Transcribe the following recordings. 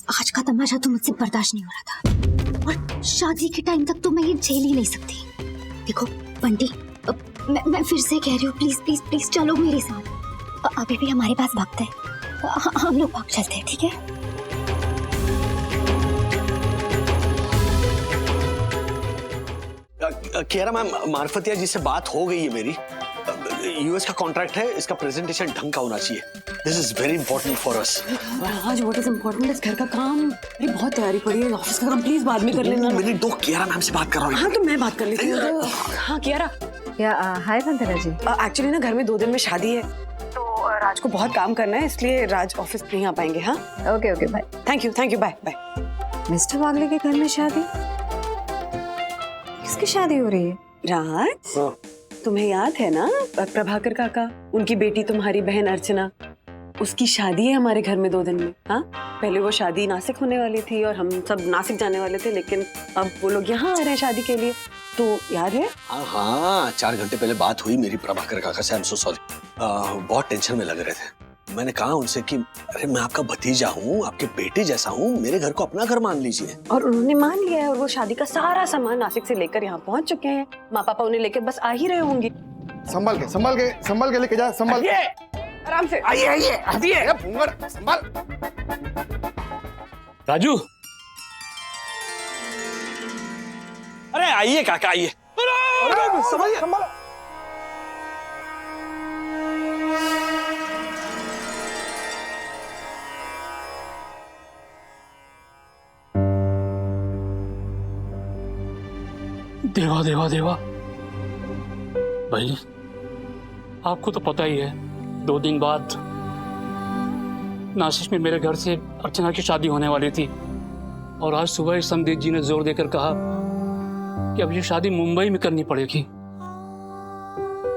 आज का तमाशा तो मुझसे बर्दाश्त नहीं हो रहा था, और शादी के टाइम तक तो मैं ये झेल ही नहीं सकती। देखो बंटी, मैं फिर से कह रही हूँ, प्लीज प्लीज प्लीज चलो मेरे साथ। अभी भी हमारे पास वक्त है, हम लोग भाग चलते हैं, ठीक है? कियारा मैम, मार्फतिया जी से बात हो गई है मेरी। यूएस का कॉन्ट्रैक्ट है, इसका प्रेजेंटेशन ढंग का होना चाहिए। This is very important for us. आज व्हाट इज इम्पोर्टेंट इज घर का काम। अरे बहुत तैयारी पड़ी है, ऑफिस का काम प्लीज बाद में कर लेना। मिनट दो, कियारा मैम से बात कर रहा हूँ। हाँ तो मैं बात कर लेती हूँ। हाँ कियारा। हाय वंदना जी। एक्चुअली ना घर में 2 दिन में शादी है, तो राज को बहुत काम करना है, इसलिए राज ऑफिस नहीं आ पाएंगे। हाँ okay okay bye. Thank you bye bye. Mister Wagle के घर में शादी? किसकी शादी हो रही है? राज, तुम्हें याद है ना प्रभाकर काका, उनकी बेटी तुम्हारी बहन अर्चना, उसकी शादी है हमारे घर में 2 दिन में। हाँ पहले वो शादी नासिक होने वाली थी और हम सब नासिक जाने वाले थे, लेकिन अब वो लोग यहाँ आ रहे हैं शादी के लिए, तो याद है? हाँ 4 घंटे पहले बात हुई मेरी प्रभाकर काका से। आई एम सो सॉरी, बहुत टेंशन में लग रहे थे। मैंने कहा उनसे कि अरे मैं आपका भतीजा हूँ, आपके बेटे जैसा हूँ, मेरे घर को अपना घर मान लीजिए। और उन्होंने मान लिया है, और वो शादी का सारा सामान नासिक से लेकर यहाँ पहुँच चुके हैं। माँ पापा उन्हें लेकर बस आ ही रहे होंगे। संभल के लेके जा, संभल के। आराम से आइए भूंगर, संभल। राजू, अरे आइए काका आइए। संभल। देवा देवा देवा भाई, आपको तो पता ही है 2 दिन बाद नासिक में मेरे घर से अर्चना की शादी होने वाली थी, और आज सुबह ही समदीप जी ने जोर देकर कहा कि अब ये शादी मुंबई में करनी पड़ेगी।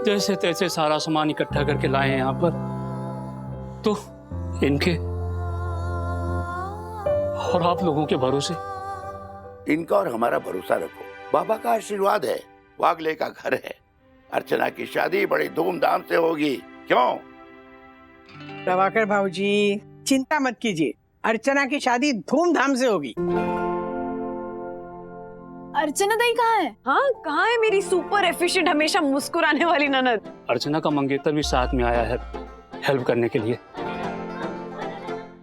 जैसे तैसे सारा सामान इकट्ठा करके लाए हैं यहाँ पर, तो इनके और आप लोगों के भरोसे। इनका और हमारा भरोसा रखो, बाबा का आशीर्वाद है, वागले का घर है। अर्चना की शादी बड़ी धूमधाम से होगी, क्यों? प्रभाकर भाऊजी चिंता मत कीजिए, अर्चना की शादी धूमधाम से होगी। अर्चना दाई कहाँ है? हाँ कहाँ है मेरी सुपर एफिशिएंट, हमेशा मुस्कुराने वाली ननद? अर्चना का मंगेतर भी साथ में आया है हेल्प करने के लिए।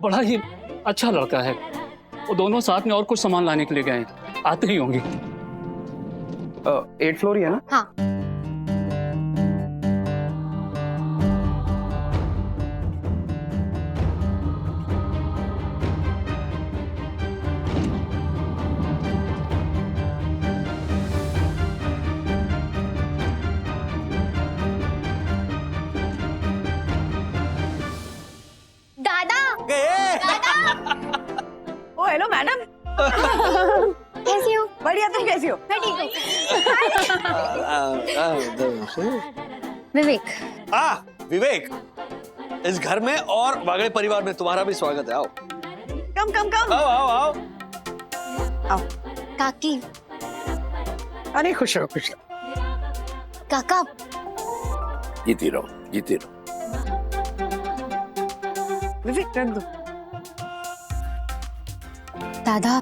बड़ा ही अच्छा लड़का है, वो दोनों साथ में और कुछ सामान लाने के लिए गए हैं, आते ही होंगे। 8th फ्लोर ही है ना? हाँ। ओ हेलो मैडम। कैसी हो? बढ़िया, तुम कैसी हो? मैं ठीक हूँ। विवेक। विवेक, इस घर में और वागले परिवार में तुम्हारा भी स्वागत है। आओ कम आओ आओ आओ। काकी। अरे खुश रहो खुश रहो। काका। जीती रहो। विवेक रख दो। दादा,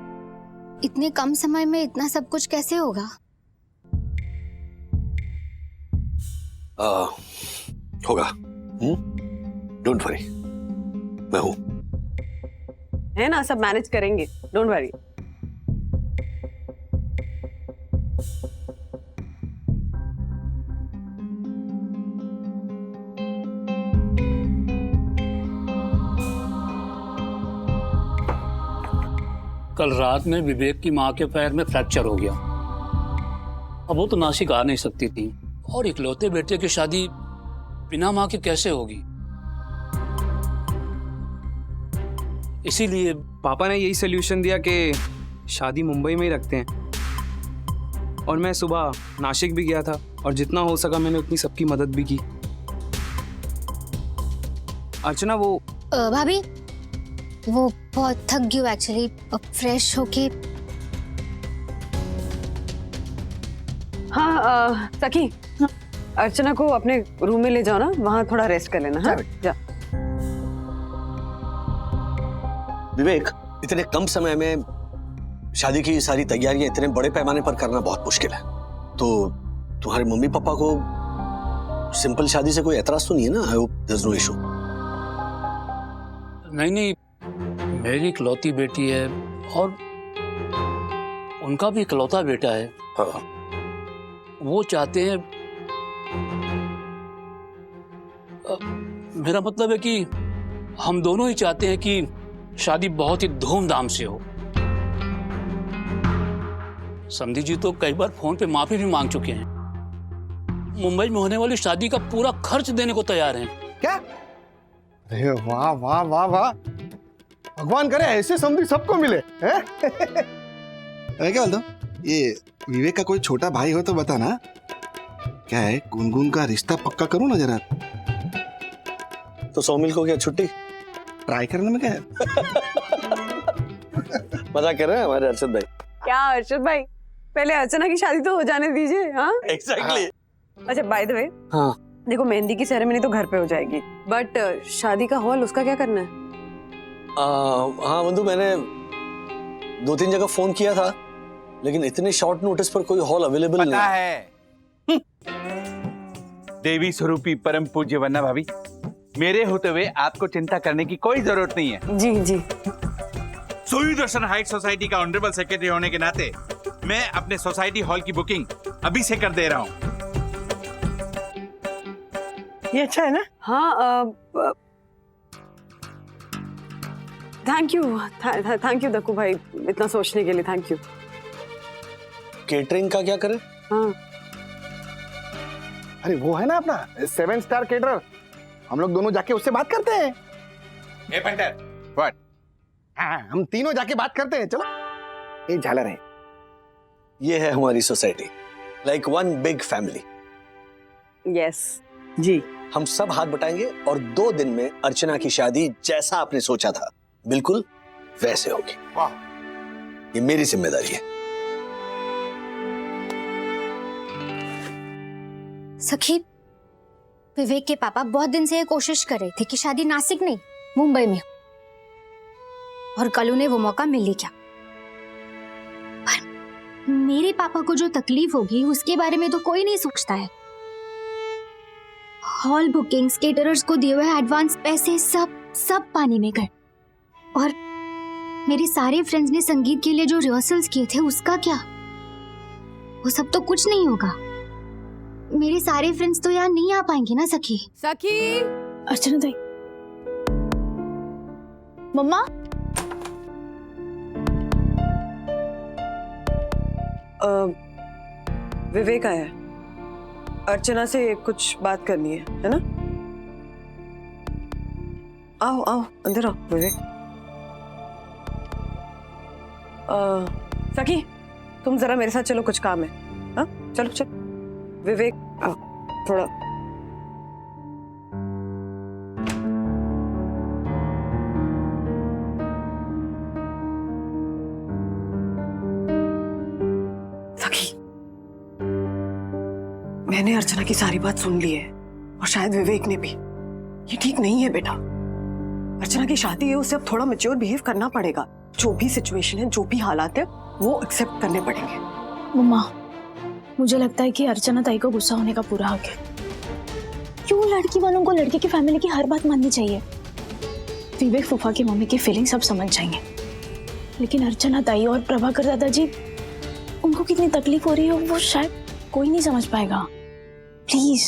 इतने कम समय में इतना सब कुछ कैसे होगा? होगा, डोंट वरी, मैं हूं। है ना, सब मैनेज करेंगे, डोंट वरी। कल रात में विवेक की माँ के पैर में फ्रैक्चर हो गया। अब वो तो नासिक आ नहीं सकती थी, और इकलौते बेटे की शादी बिना माँ के कैसे होगी। इसीलिए पापा ने यही सोल्यूशन दिया कि शादी मुंबई में ही रखते हैं। और मैं सुबह नासिक भी गया था, और जितना हो सका मैंने उतनी सबकी मदद भी की। अर्चना वो भाभी, वो बहुत थक गई एक्चुअली, फ्रेश होके। हाँ सखी, अर्चना को अपने रूम में ले जाओ ना, वहाँ थोड़ा रेस्ट कर लेना। हाँ जा। विवेक, इतने कम समय में शादी की सारी तैयारियां इतने बड़े पैमाने पर करना बहुत मुश्किल है। तो तुम्हारे मम्मी पापा को सिंपल शादी से कोई एतराज तो नहीं है ना? I hope there is no issue. नहीं, मेरी इकलौती बेटी है और उनका भी इकलौता बेटा है। हाँ। वो चाहते हैं, मेरा मतलब है कि हम दोनों ही चाहते हैं कि शादी बहुत ही धूमधाम से हो। समधी जी तो कई बार फोन पे माफी भी मांग चुके हैं। मुंबई में होने वाली शादी का पूरा खर्च देने को तैयार हैं। क्या? अरे वाह वाह वाह वाह, भगवान करे ऐसे समझी सबको मिले हैं? अरे क्या बोलता हूँ, ये विवेक का कोई छोटा भाई हो तो बता ना। क्या है, गुनगुन का रिश्ता पक्का करूँ ना जरा। तो सौमिल को क्या छुट्टी? ट्राई करने में क्या है? मजाक कर रहे हैं हमारे अर्षद भाई। क्या अर्षद भाई, पहले अर्चना की शादी तो हो जाने दीजिए। हाँ एग्जैक्टली। अच्छा बाय द वे, हाँ देखो मेहंदी की सेरेमनी तो घर पे हो जाएगी, बट शादी का हॉल उसका क्या करना है? हाँ बंधु, मैंने 2-3 जगह फोन किया था, लेकिन इतने शॉर्ट नोटिस पर कोई हॉल अवेलेबल नहीं है। देवी स्वरूपी परम पूज्य वन्ना भाभी, मेरे होते हुए आपको चिंता करने की कोई जरूरत नहीं है। जी जी। सूर्यदर्शन हाइट सोसाइटी का ऑनरेबल सेक्रेटरी होने के नाते मैं अपने सोसाइटी हॉल की बुकिंग अभी से कर दे रहा हूँ। ये अच्छा है ना? हाँ थैंक यू दक्कू भाई, इतना सोचने के लिए थैंक यू। केटरिंग का क्या करें? हाँ अरे वो है ना अपना 7 स्टार केटरर, हम लोग दोनों जाके उससे बात करते हैं। ए पंटर, व्हाट? हाँ, हम तीनों जाके बात करते हैं। चलो, ये झालर है। ये है हमारी society, like one big family. Yes जी। हम सब हाथ बटाएंगे और 2 दिन में अर्चना की शादी जैसा आपने सोचा था बिल्कुल वैसे होगी। वाह, ये मेरी जिम्मेदारी है। सखी, विवेक के पापा बहुत दिन से ये कोशिश कर रहे थे कि शादी नासिक नहीं मुंबई में हो, और कल उन्हें वो मौका मिल ही गया। पर मेरे पापा को जो तकलीफ होगी उसके बारे में तो कोई नहीं सोचता है। हॉल बुकिंग्स, केटरर्स को दिए हुए एडवांस पैसे सब पानी में गए, और मेरे सारे फ्रेंड्स ने संगीत के लिए जो रिहर्सल्स किए थे उसका क्या? वो सब तो कुछ नहीं होगा। मेरे सारे फ्रेंड्स तो यहाँ नहीं आ पाएंगे ना सखी। अर्चना दाई, मम्मा। विवेक आया, अर्चना से कुछ बात करनी है ना? आओ आओ अंदर आओ विवेक। सखी तुम जरा मेरे साथ चलो, कुछ काम है। हाँ चलो चलो। विवेक आओ थोड़ा। सखी, मैंने अर्चना की सारी बात सुन ली है, और शायद विवेक ने भी। ये ठीक नहीं है बेटा। अर्चना की शादी है, उसे अब थोड़ा मैच्योर बिहेव करना पड़ेगा। जो भी सिचुएशन है, जो भी हालात है, वो एक्सेप्ट करने पड़ेंगे। मम्मा, मुझे लगता है कि अर्चना ताई को गुस्सा होने का पूरा हक है। क्यों लड़की वालों को लड़के की फैमिली की हर बात माननी चाहिए? विवेक फूफा की मम्मी की फीलिंग सब समझ जाएंगे, लेकिन अर्चना ताई और प्रभाकर दादाजी, उनको कितनी तकलीफ हो रही है वो शायद कोई नहीं समझ पाएगा। प्लीज।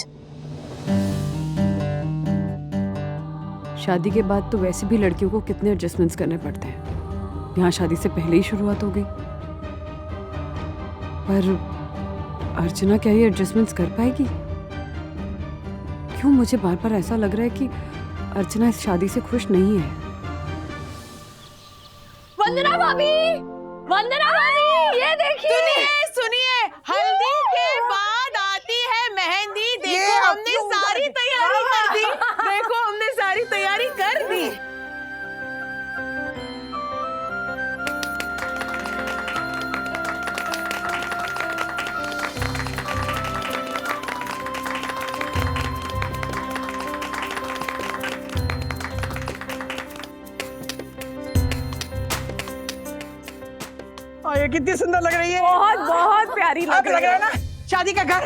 शादी के बाद तो वैसे भी लड़कियों को कितने एडजस्टमेंट्स करने पड़ते हैं। यहाँ शादी से पहले ही शुरुआत हो गई, पर अर्चना क्या ये एडजस्टमेंट्स कर पाएगी? क्यों मुझे बार बार ऐसा लग रहा है कि अर्चना इस शादी से खुश नहीं है। वंदना भाभी, वंदना भाभी, ये देखिए। सुनिए, हल्दी के बाद आती है मेहंदी। देखो हमने सारी तैयारी कर दी। देखो हमने सारी तैयारी कर दी। और ये कितनी सुंदर लग रही है। बहुत बहुत प्यारी अब लग रहा है ना शादी का घर।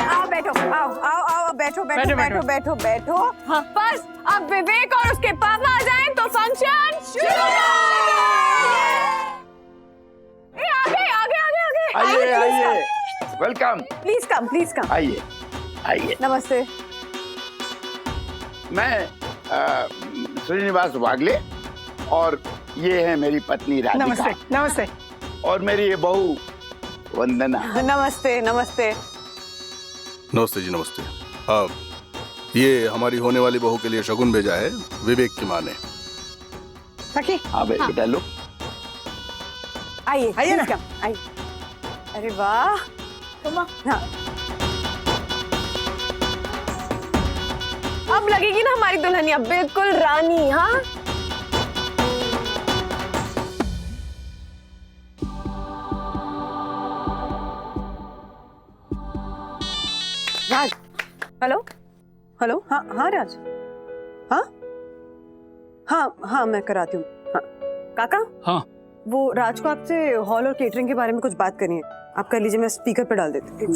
आओ बैठो, आओ आओ आओ, बैठो बैठो बैठो बैठो बैठो। हाँ, बस अब विवेक और उसके पापा आ जाएं तो फंक्शन शुरू। आगे आगे आगे आगे आइए आइए, वेलकम। प्लीज कम आइए आइए। नमस्ते। मैं श्रीनिवास वागले और ये है मेरी पत्नी राधिका। नमस्ते नमस्ते। और मेरी ये बहू वंदना। नमस्ते नमस्ते। नमस्ते जी नमस्ते। ये हमारी होने वाली बहू के लिए शगुन भेजा है विवेक की माँ ने। सखी हाँ बेटा लो। आइए आइए ना। please come, आइए। अरे वाह। हाँ। अब लगेगी ना हमारी दुल्हनिया बिल्कुल रानी। हाँ राज। Hello hello. हाँ हाँ राज। हाँ हाँ हाँ मैं कराती हूँ। हाँ काका। हाँ वो राज को आपसे हॉल और केटरिंग के बारे में कुछ बात करनी है। आप कर लीजिए, मैं स्पीकर पे डाल देती हूँ।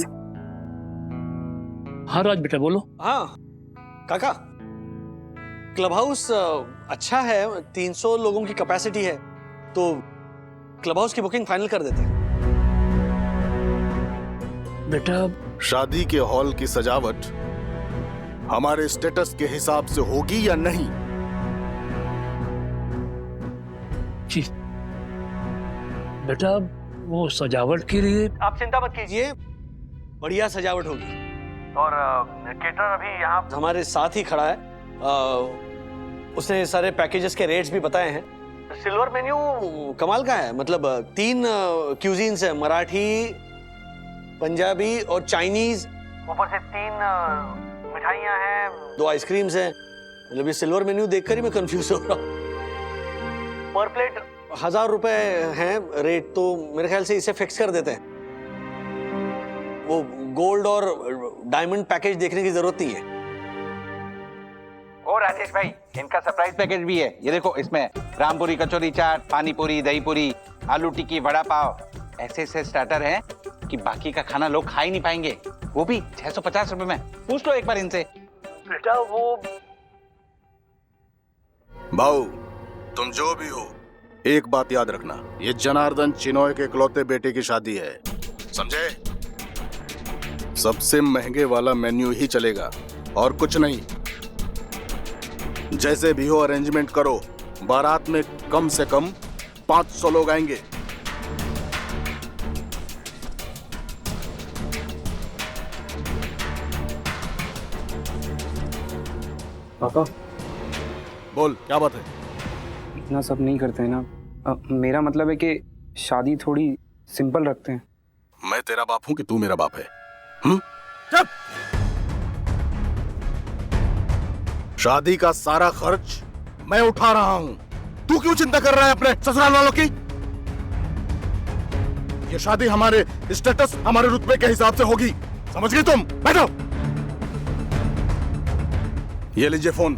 हाँ राज बेटा बोलो। हाँ काका, क्लब हाउस अच्छा है, 300 लोगों की कैपेसिटी है, तो क्लब हाउस की बुकिंग फाइनल कर देते हैं। बेटा शादी के हॉल की सजावट हमारे स्टेटस के हिसाब से होगी या नहीं? जी बेटा, वो सजावट के लिए आप चिंता मत कीजिए, बढ़िया सजावट होगी। और केटर अभी यहाँ हमारे साथ ही खड़ा है, उसने सारे पैकेजेस के रेट्स भी बताए हैं। सिल्वर मेन्यू कमाल का है, मतलब 3 क्यूजीन्स है, मराठी, पंजाबी और चाइनीज, ऊपर से 3 मिठाइयाँ हैं, 2 आइसक्रीम्स हैं। मतलब ये सिल्वर मेन्यू देखकर ही मैं कंफ्यूज हो रहा हूँ। पर प्लेट 1000 रुपए हैं रेट, तो मेरे ख्याल से इसे फिक्स कर देते हैं। वो गोल्ड और डायमंड पैकेज देखने की जरूरत नहीं है। और राजेश भाई, इनका सरप्राइज पैकेज भी है। ये देखो, इसमें रामपुरी कचौरी चाट, पानी पूरी, दही पूरी, आलू टिक्की, वड़ा पाव, ऐसे ऐसे स्टार्टर हैं कि बाकी का खाना लोग खा ही नहीं पाएंगे, वो भी 650 रुपए में। पूछ लो एक बार इनसे। बेटा वो भाऊ, तुम जो भी हो, एक बात याद रखना, ये जनार्दन चिनॉय के इकलौते बेटे की शादी है, समझे? सबसे महंगे वाला मेन्यू ही चलेगा और कुछ नहीं। जैसे भी हो अरेंजमेंट करो, बारात में कम से कम 500 लोग आएंगे। पापा बोल, क्या बात है? इतना सब नहीं करते हैं ना। मेरा मतलब है कि शादी थोड़ी सिंपल रखते हैं। मैं तेरा बाप हूं कि तू मेरा बाप है? चुप! शादी का सारा खर्च मैं उठा रहा हूं, तू क्यों चिंता कर रहा है अपने ससुराल वालों की? ये शादी हमारे स्टेटस, हमारे रुतबे के हिसाब से होगी, समझ गई तुम? बैठो। ये लीजिए फोन।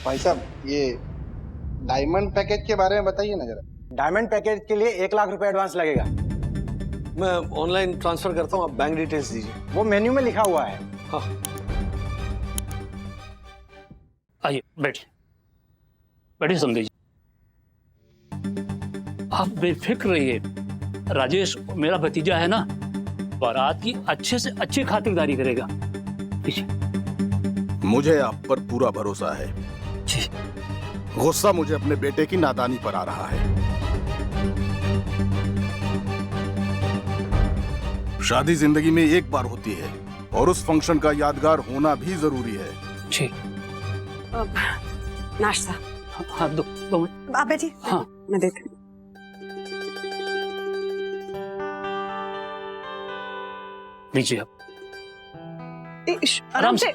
भाई साहब, ये डायमंड पैकेज के बारे में बताइए ना जरा। डायमंड पैकेज के लिए 1 लाख रुपए एडवांस लगेगा। मैं ऑनलाइन ट्रांसफर करता हूँ, आप बैंक डिटेल्स दीजिए। वो मेन्यू में लिखा हुआ है। हाँ आइए बैठिए, बैठिए समझिए। आप बेफिक्र रहिए, राजेश मेरा भतीजा है ना, बारात की अच्छे से अच्छी खातिरदारी करेगा। पीछे। मुझे आप पर पूरा भरोसा है। जी। गुस्सा मुझे अपने बेटे की नादानी पर आ रहा है। शादी जिंदगी में एक बार होती है और उस फंक्शन का यादगार होना भी जरूरी है। जी। नाश्ता। हाँ दो मिनट। आप बैठिए। हाँ मैं देती हूँ। लीजिए आप, आराम से।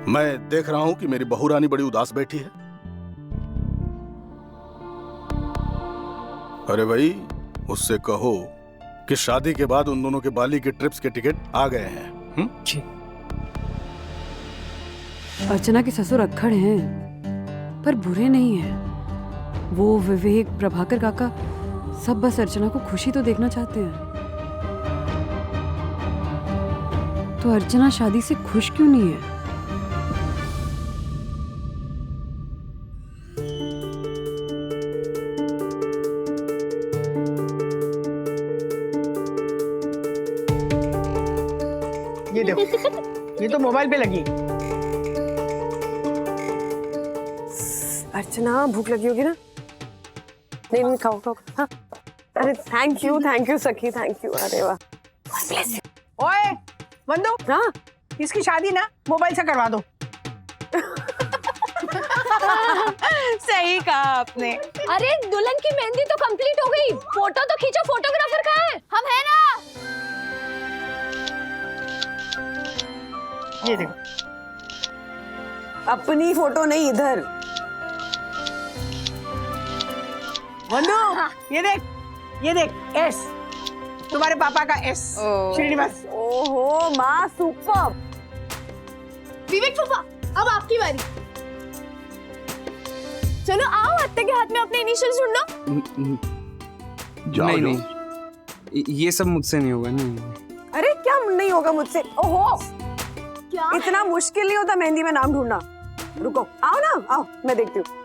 मैं देख रहा हूं कि मेरी बहू रानी बड़ी उदास बैठी है। अरे भाई, उससे कहो कि शादी के बाद उन दोनों के बाली के ट्रिप्स के टिकट आ गए हैं। अर्चना के ससुर अक्खड़ हैं, पर बुरे नहीं हैं। वो विवेक, प्रभाकर काका सब बस अर्चना को खुशी तो देखना चाहते हैं। तो अर्चना शादी से खुश क्यों नहीं है? ये देखो, ये तो मोबाइल पे लगी। अर्चना भूख लगी होगी ना? नहीं नहीं, खाओ खाओ। हाँ, अरे थैंक यू सखी, थैंक यू। अरे वाह, ओए बंदू, हाँ इसकी शादी ना मोबाइल से करवा दो। सही कहा आपने। अरे दुल्हन की मेहंदी तो कंप्लीट हो गई, फोटो तो खींचो, फोटोग्राफर कहाँ है? हम है ना। ये देखो, अपनी फोटो नहीं, इधर। बंदू ये देख एस, तुम्हारे पापा का एस, श्रीनिवास। ओहो माँ, सुपर। विवेक फूफा, अब आपकी बारी। चलो आओ, अत्ते के हाथ में अपने इनिशियल्स ढूंढो। नहीं, ये सब मुझसे नहीं होगा। नहीं। अरे क्या नहीं होगा मुझसे? ओहो, क्या? इतना मुश्किल नहीं होता मेहंदी में नाम ढूंढना। रुको, आओ ना, आओ मैं देखती हूँ।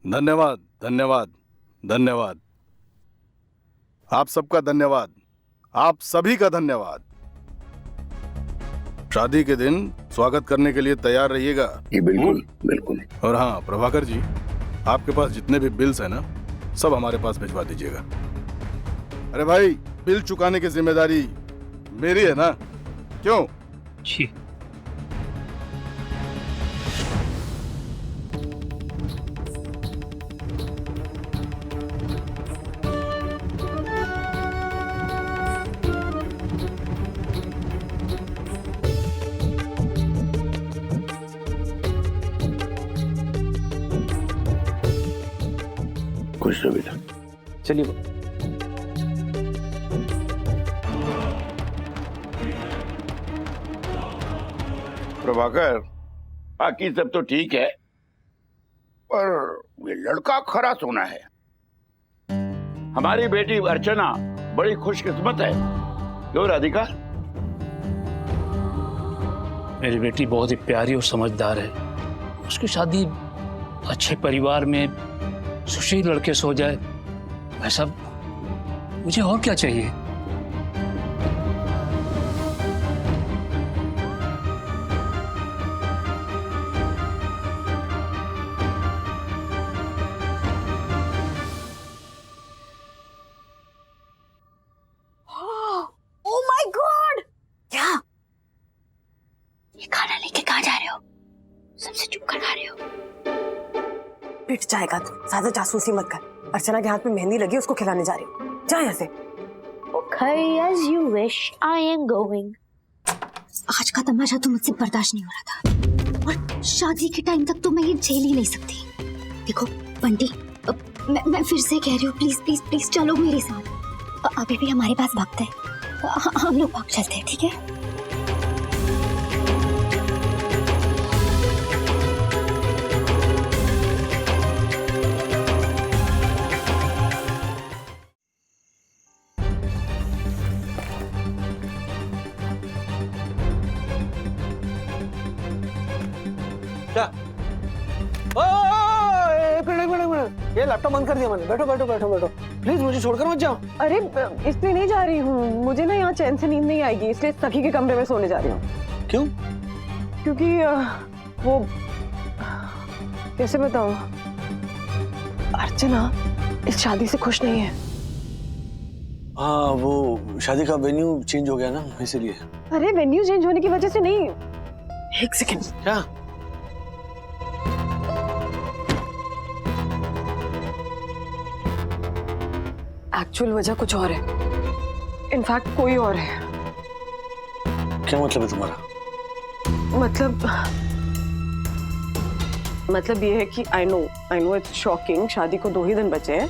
धन्यवाद धन्यवाद धन्यवाद, आप सबका धन्यवाद, आप सभी का धन्यवाद। शादी के दिन स्वागत करने के लिए तैयार रहिएगा। बिल्कुल बिल्कुल। और हाँ प्रभाकर जी, आपके पास जितने भी बिल्स हैं ना, सब हमारे पास भिजवा दीजिएगा। अरे भाई, बिल चुकाने की जिम्मेदारी मेरी है ना, क्यों? जी। खुश रहो बेटा। चलिए। प्रभाकर, बाकी सब तो ठीक है, पर ये लड़का खरा सोना है। हमारी बेटी अर्चना बड़ी खुशकिस्मत है। क्यों राधिका? मेरी बेटी बहुत ही प्यारी और समझदार है। उसकी शादी अच्छे परिवार में सुशील लड़के से हो जाए, वैसा मुझे और क्या चाहिए? Oh my God! क्या? ये खाना लेके कहाँ जा रहे हो? सबसे चुप कर खा रहे हो। पिट जाएगा तू, ज्यादा जासूसी मत कर। अर्चना के हाथ में मेहंदी लगी, उसको खिलाने जा रही हूँ। जा यहाँ से। Okay, as you wish. I am going. आज का तमाशा तो मुझसे बर्दाश्त नहीं हो रहा था, और शादी के टाइम तक तो मैं ये झेल ही नहीं सकती। देखो बंटी, मैं फिर से कह रही हूँ, प्लीज प्लीज प्लीज चलो मेरे साथ। अभी भी हमारे पास वक्त है, हम लोग भाग चलते हैं, ठीक है? क्या? एक मिनट, ये लैपटॉप बंद कर दिया मैंने। बैठो बैठो बैठो बैठो, प्लीज मुझे छोड़कर मत जाओ। अरे इसलिए नहीं जा रही हूँ, मुझे ना यहाँ चैन से नींद नहीं आएगी, इसलिए सखी के कमरे में सोने जा रही हूँ। क्यों? क्योंकि वो कैसे बताऊँ, अर्चना इस शादी से खुश नहीं है। हाँ, वो शादी का वेन्यू चेंज हो गया ना, इसीलिए। अरे वेन्यू चेंज होने की वजह से नहीं, एक सेकंड। क्या? एक्चुअल वजह कुछ और है, इनफैक्ट कोई और है। क्या मतलब है तुम्हारा? मतलब ये है कि आई नो इट्स शॉकिंग, शादी को 2 ही दिन बचे हैं,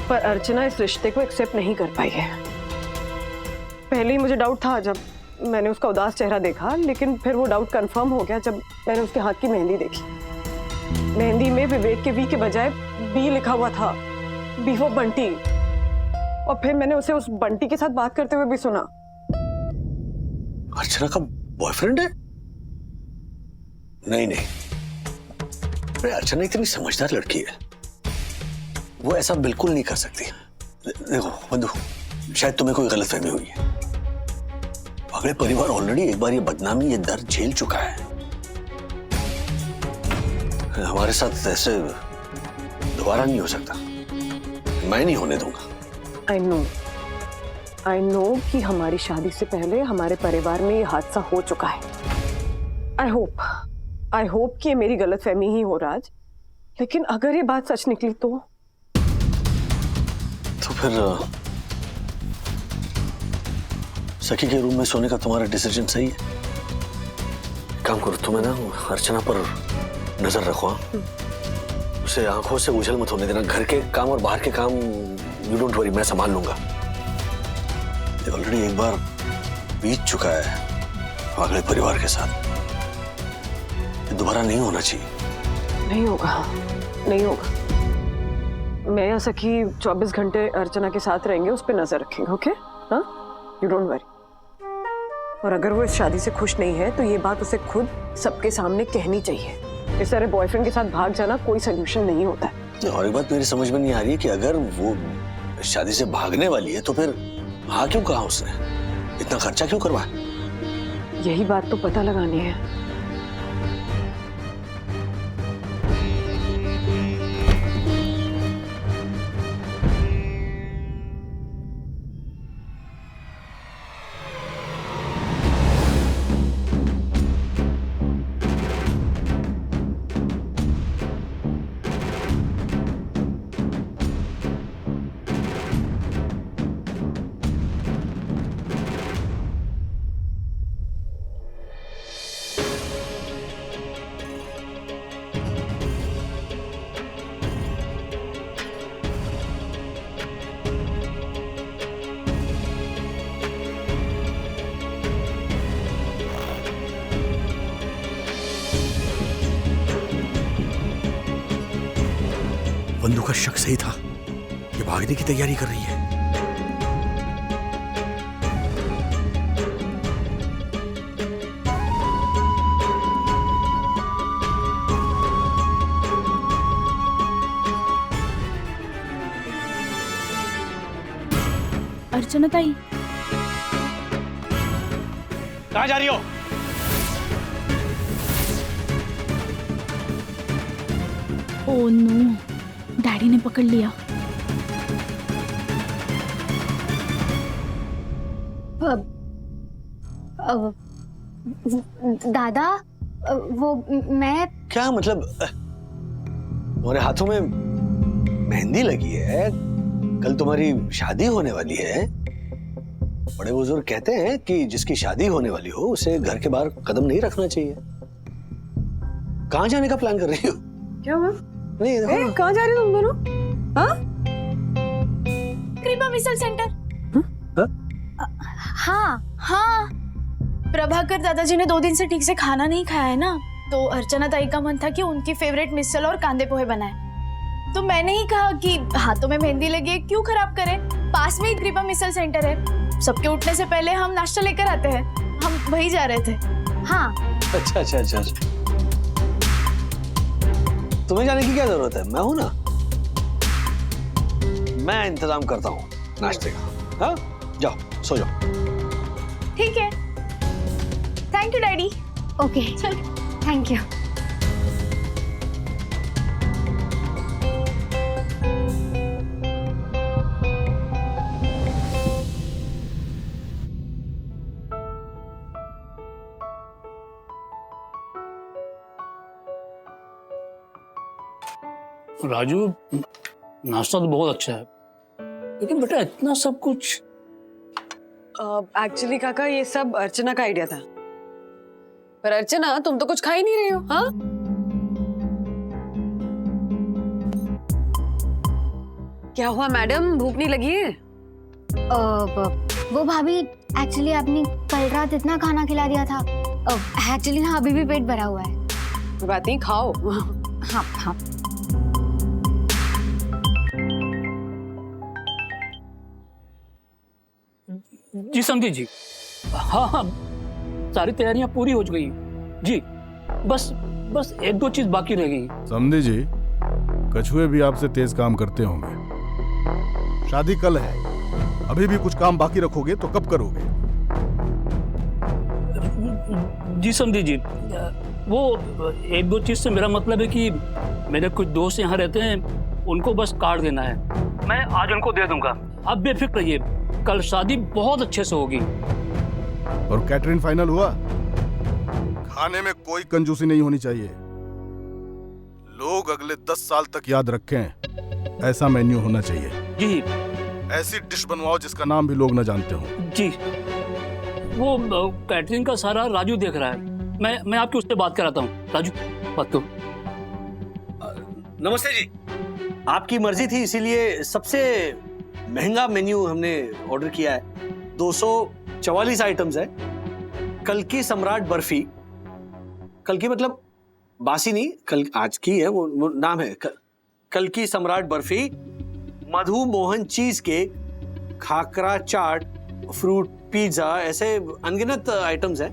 पर अर्चना इस रिश्ते को एक्सेप्ट नहीं कर पाई है। पहले ही मुझे डाउट था जब मैंने उसका उदास चेहरा देखा, लेकिन फिर वो डाउट कंफर्म हो गया जब मैंने उसके हाथ की मेहंदी देखी। मेहंदी में विवेक के वी के बजाय बी लिखा हुआ था, बी फॉर बंटी। और फिर मैंने उसे उस बंटी के साथ बात करते हुए भी सुना। अर्चना का बॉयफ्रेंड है? नहीं नहीं, अरे अर्चना इतनी समझदार लड़की है, वो ऐसा बिल्कुल नहीं कर सकती। देखो बंधु, शायद तुम्हें कोई गलतफहमी हुई है। अगले परिवार ऑलरेडी एक बार ये बदनामी, ये दर्द झेल चुका है। हमारे साथ ऐसे दोबारा नहीं हो सकता, मैं नहीं होने दूंगा। आई नो कि हमारी शादी से पहले हमारे परिवार में ये हादसा हो चुका है। आई होप कि ये मेरी गलतफहमी ही हो राज, लेकिन अगर ये बात सच निकली तो फिर सखी के रूम में सोने का तुम्हारा डिसीजन सही है। काम करो, तुम्हें ना अर्चना पर नजर रखो, उसे आंखों से उछल मत होने देना। घर के काम और बाहर के काम यू डोंट वरी, मैं संभाल लूंगा। ऑलरेडी एक बार बीत चुका है अगले परिवार के साथ, ये दोबारा नहीं होना चाहिए। नहीं होगा। मैं या सखी 24 घंटे अर्चना के साथ रहेंगे, उस पर नजर रखेंगे। ओके? हाँ, यू डोंट वरी। और अगर वो इस शादी से खुश नहीं है तो ये बात उसे खुद सबके सामने कहनी चाहिए। इस तरह बॉयफ्रेंड के साथ भाग जाना कोई सोल्यूशन नहीं होता है। और एक बात मेरी समझ में नहीं आ रही है कि अगर वो शादी से भागने वाली है तो फिर हाँ क्यों कहा उसने, इतना खर्चा क्यों करवाया? यही बात तो पता लगानी है। बंधु का शक सही था, ये भागने की तैयारी कर रही है। अर्चना ताई, कहाँ जा रही हो? ओह नो, डैडी ने पकड़ लिया। दादा, वो मैं क्या मतलब, तुम्हारे हाथों में मेहंदी लगी है, कल तुम्हारी शादी होने वाली है। बड़े बुजुर्ग कहते हैं कि जिसकी शादी होने वाली हो उसे घर के बाहर कदम नहीं रखना चाहिए। कहाँ जाने का प्लान कर रही हो? क्या हुआ? नहीं, कहाँ जा रही हो तुम दोनों? हाँ? कृपा मिसल सेंटर। हाँ, प्रभाकर दादाजी ने 2 दिन से ठीक से खाना नहीं खाया है ना, तो अर्चना ताई का मन था कि उनकी फेवरेट मिसल और कांदे पोहे बनाए। तो मैंने ही कहा कि हाथों में मेहंदी लगी है, क्यों खराब करें, पास में ही कृपा मिसल सेंटर है, सबके उठने से पहले हम नाश्ता लेकर आते हैं। हम वही जा रहे थे। हाँ। अच्छा। तुम्हें जाने की क्या जरूरत है, मैं हूं ना, मैं इंतजाम करता हूँ नाश्ते का। हाँ, जाओ सो जाओ। ठीक है, thank you daddy. Okay, thank you. Raju, नाश्ता तो बहुत अच्छा है, लेकिन बेटा इतना सब कुछ। एक्चुअली काका ये सब अर्चना का आइडिया था। पर अर्चना, तुम तो कुछ खा ही नहीं रही हो। हाँ, क्या हुआ मैडम, भूख नहीं लगी है? वो भाभी एक्चुअली आपने कल रात इतना खाना खिला दिया था। एक्चुअली ना अभी भी पेट भरा हुआ है। कोई बात नहीं, खाओ। हाँ हाँ। जी समझी जी, हाँ हाँ, सारी तैयारियां पूरी हो चुकी हैं जी। बस एक दो चीज बाकी रह गई। समझी जी, कछुए भी आपसे तेज काम करते होंगे। शादी कल है, अभी भी कुछ काम बाकी रखोगे तो कब करोगे? जी समझी जी, वो एक दो चीज से मेरा मतलब है कि मेरे कुछ दोस्त यहाँ रहते हैं, उनको बस कार्ड देना है, मैं आज उनको दे दूंगा। आप बेफिक्र रहिए, कल शादी बहुत अच्छे से होगी। और कैटरिंग फाइनल हुआ? खाने में कोई कंजूसी नहीं होनी चाहिए। लोग अगले 10 साल तक याद रखें, ऐसा मेन्यू होना चाहिए जी। ऐसी डिश बनवाओ जिसका नाम भी लोग न जानते हो जी। वो कैटरिंग का सारा राजू देख रहा है, मैं आपकी उससे बात कराता हूँ। राजू, बात करो। नमस्ते जी, आपकी मर्जी थी इसीलिए सबसे महंगा मेन्यू हमने ऑर्डर किया है। 244 आइटम्स है। कल की सम्राट बर्फी, कल की मतलब बासी नहीं, कल आज की है, वो नाम है कल की सम्राट बर्फी, मधु मोहन चीज केक, खाकरा चाट, फ्रूट पिज्जा, ऐसे अनगिनत आइटम्स हैं।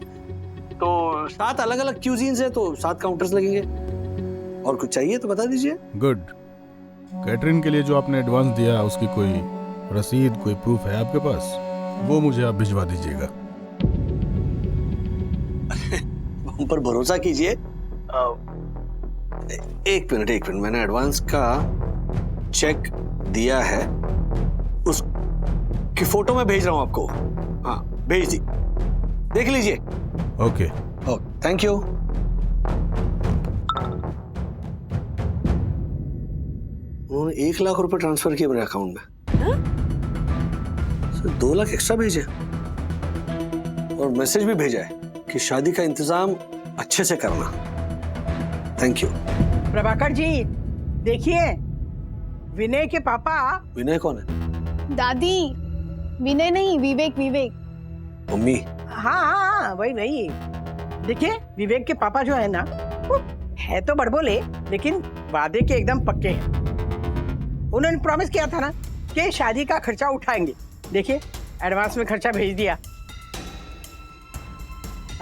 तो 7 अलग अलग क्यूजीन्स है, तो 7 काउंटर्स लगेंगे। और कुछ चाहिए तो बता दीजिए। गुड। कैटरिंग के लिए जो आपने एडवांस दिया उसकी कोई रसीद, कोई प्रूफ है आपके पास? वो मुझे आप भिजवा दीजिएगा। हम पर भरोसा कीजिए। एक मिनट, मैंने एडवांस का चेक दिया है, उसकी फोटो मैं भेज रहा हूं आपको। हाँ, भेज दी, देख लीजिए। Okay, thank you. उन्होंने 1 लाख रुपए ट्रांसफर किए मेरे अकाउंट में। 2 लाख एक्स्ट्रा भेजे और मैसेज भी भेजा है कि शादी का इंतजाम अच्छे से करना। Thank you. प्रभाकर जी, देखिए विनय के पापा। विनय कौन है? दादी, विनय नहीं, विवेक। मम्मी? हाँ, वही। देखिए विवेक के पापा जो है ना, वो है तो बड़बोले, लेकिन वादे के एकदम पक्के हैं। उन्होंने प्रॉमिस किया था ना कि शादी का खर्चा उठाएंगे। देखिए एडवांस में खर्चा भेज दिया।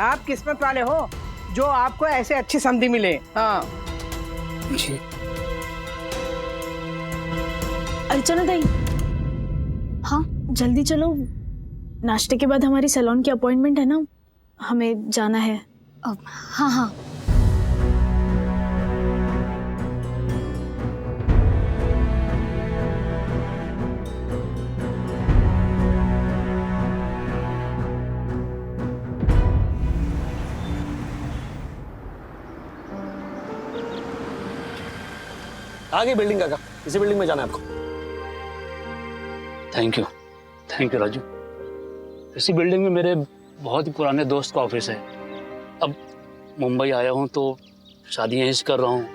आप किस्मत वाले हो जो आपको ऐसे अच्छी समधी मिले। हाँ जी। अर्चना दाई, हाँ जल्दी चलो, नाश्ते के बाद हमारी सैलून की अपॉइंटमेंट है ना, हमें जाना है। हाँ। आगे बिल्डिंग का, इसी बिल्डिंग में जाना है आपको। Thank you Raju. इसी बिल्डिंग में मेरे बहुत ही पुराने दोस्त का ऑफिस है। अब मुंबई आया हूँ तो शादी यहीं से कर रहा हूँ,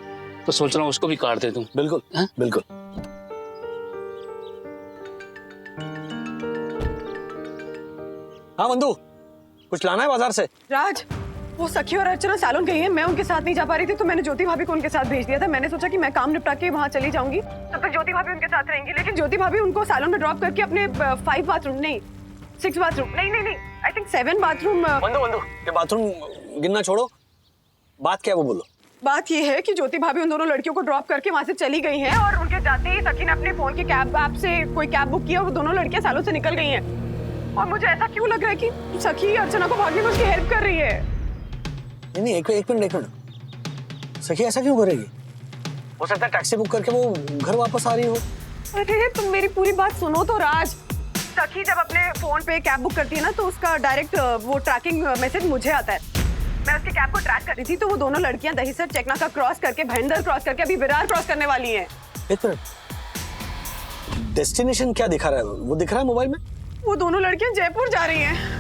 तो सोच रहा हूँ उसको भी काट दे दूँ। बिल्कुल है? बिल्कुल। हाँ बंधु, कुछ लाना है बाजार से? राज, वो सखी और अर्चना सैलून गई है, मैं उनके साथ नहीं जा पा रही थी, तो मैंने ज्योति भाभी को उनके साथ भेज दिया था। मैंने सोचा कि मैं काम निपटा के वहाँ चली जाऊंगी, तब तक ज्योति भाभी उनके साथ रहेंगी। लेकिन ज्योति भाभी उनको सैलून में ड्रॉप करके अपने 5 बाथरूम नहीं 6 बाथरूम नहीं आई थिंक 7 बाथरूम। बंधु ये बाथरूम गिनना छोड़ो, बात क्या है वो बोलो। बात ये है कि ज्योति भाभी उन दोनों लड़कियों को ड्रॉप करके वहाँ से चली गई हैं, और उनके जाते ही सखी ने अपने फोन के कैब ऐप से कोई कैब बुक किया और वो दोनों लड़कियां सैलून से निकल गई हैं। और मुझे ऐसा क्यों लग रहा है कि सखी अर्चना को भागने में उसकी हेल्प कर रही है। नहीं, एक मिनट, सखी ऐसा क्यों करेगी? हो सकता है टैक्सी बुक करके वो घर वापस आ रही हो। अरे तुम मेरी पूरी बात सुनो तो राज। सखी जब अपने फोन पे कैब बुक करती है ना, तो उसका डायरेक्ट वो ट्रैकिंग मैसेज मुझे आता है, मैं उसके कैब को ट्रैक कर रही थी तो वो दोनों लड़कियां दहीसर चेकना का क्रॉस करके भाईंदर क्रॉस करके अभी विरार क्रॉस करने वाली हैं। एक मिनट, डेस्टिनेशन क्या दिखा रहा है? वो दिख रहा है मोबाइल में? वो दोनों लड़कियां जयपुर जा रही हैं।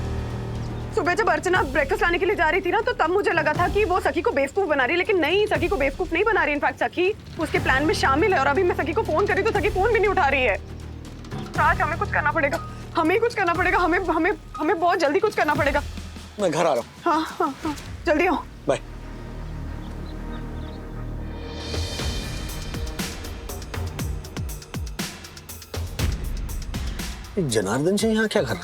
सुबह जब अर्चना ब्रेकफास्ट लाने के लिए जा रही थी ना तो तब मुझे लगा था कि वो सखी को बेवकूफ बना रही है, लेकिन नहीं, सखी को बेवकूफ नहीं बना रही। इनफैक्ट सखी उसके प्लान में शामिल है और अभी मैं सखी को फोन करी तो सखी फोन भी नहीं उठा रही है। आज हमें कुछ करना पड़ेगा, हमें कुछ करना पड़ेगा, हमें हमें हमें बहुत जल्दी कुछ करना पड़ेगा। मैं घर आ रहा हूँ। हाँ हाँ हाँ, जल्दी आओ। बाय। जनार्दन जी यहाँ क्या कर रहा है?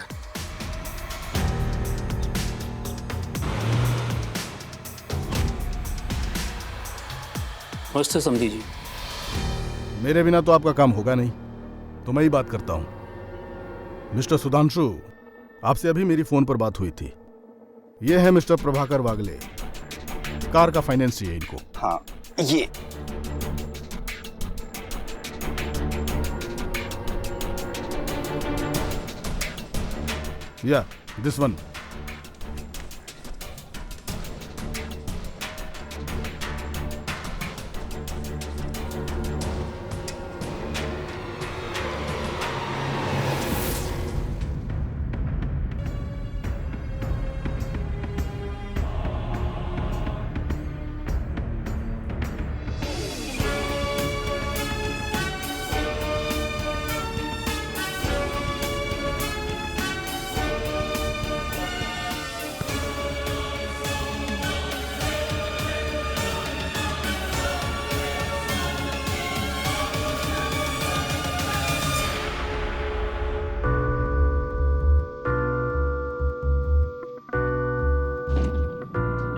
नमस्ते समधी जी। मेरे बिना तो आपका काम होगा नहीं, तो मैं ही बात करता हूं। मिस्टर सुधांशु, आपसे अभी मेरी फोन पर बात हुई थी। ये है मिस्टर प्रभाकर वागले, कार का फाइनेंस चाहिए इनको। हाँ, ये या दिस वन।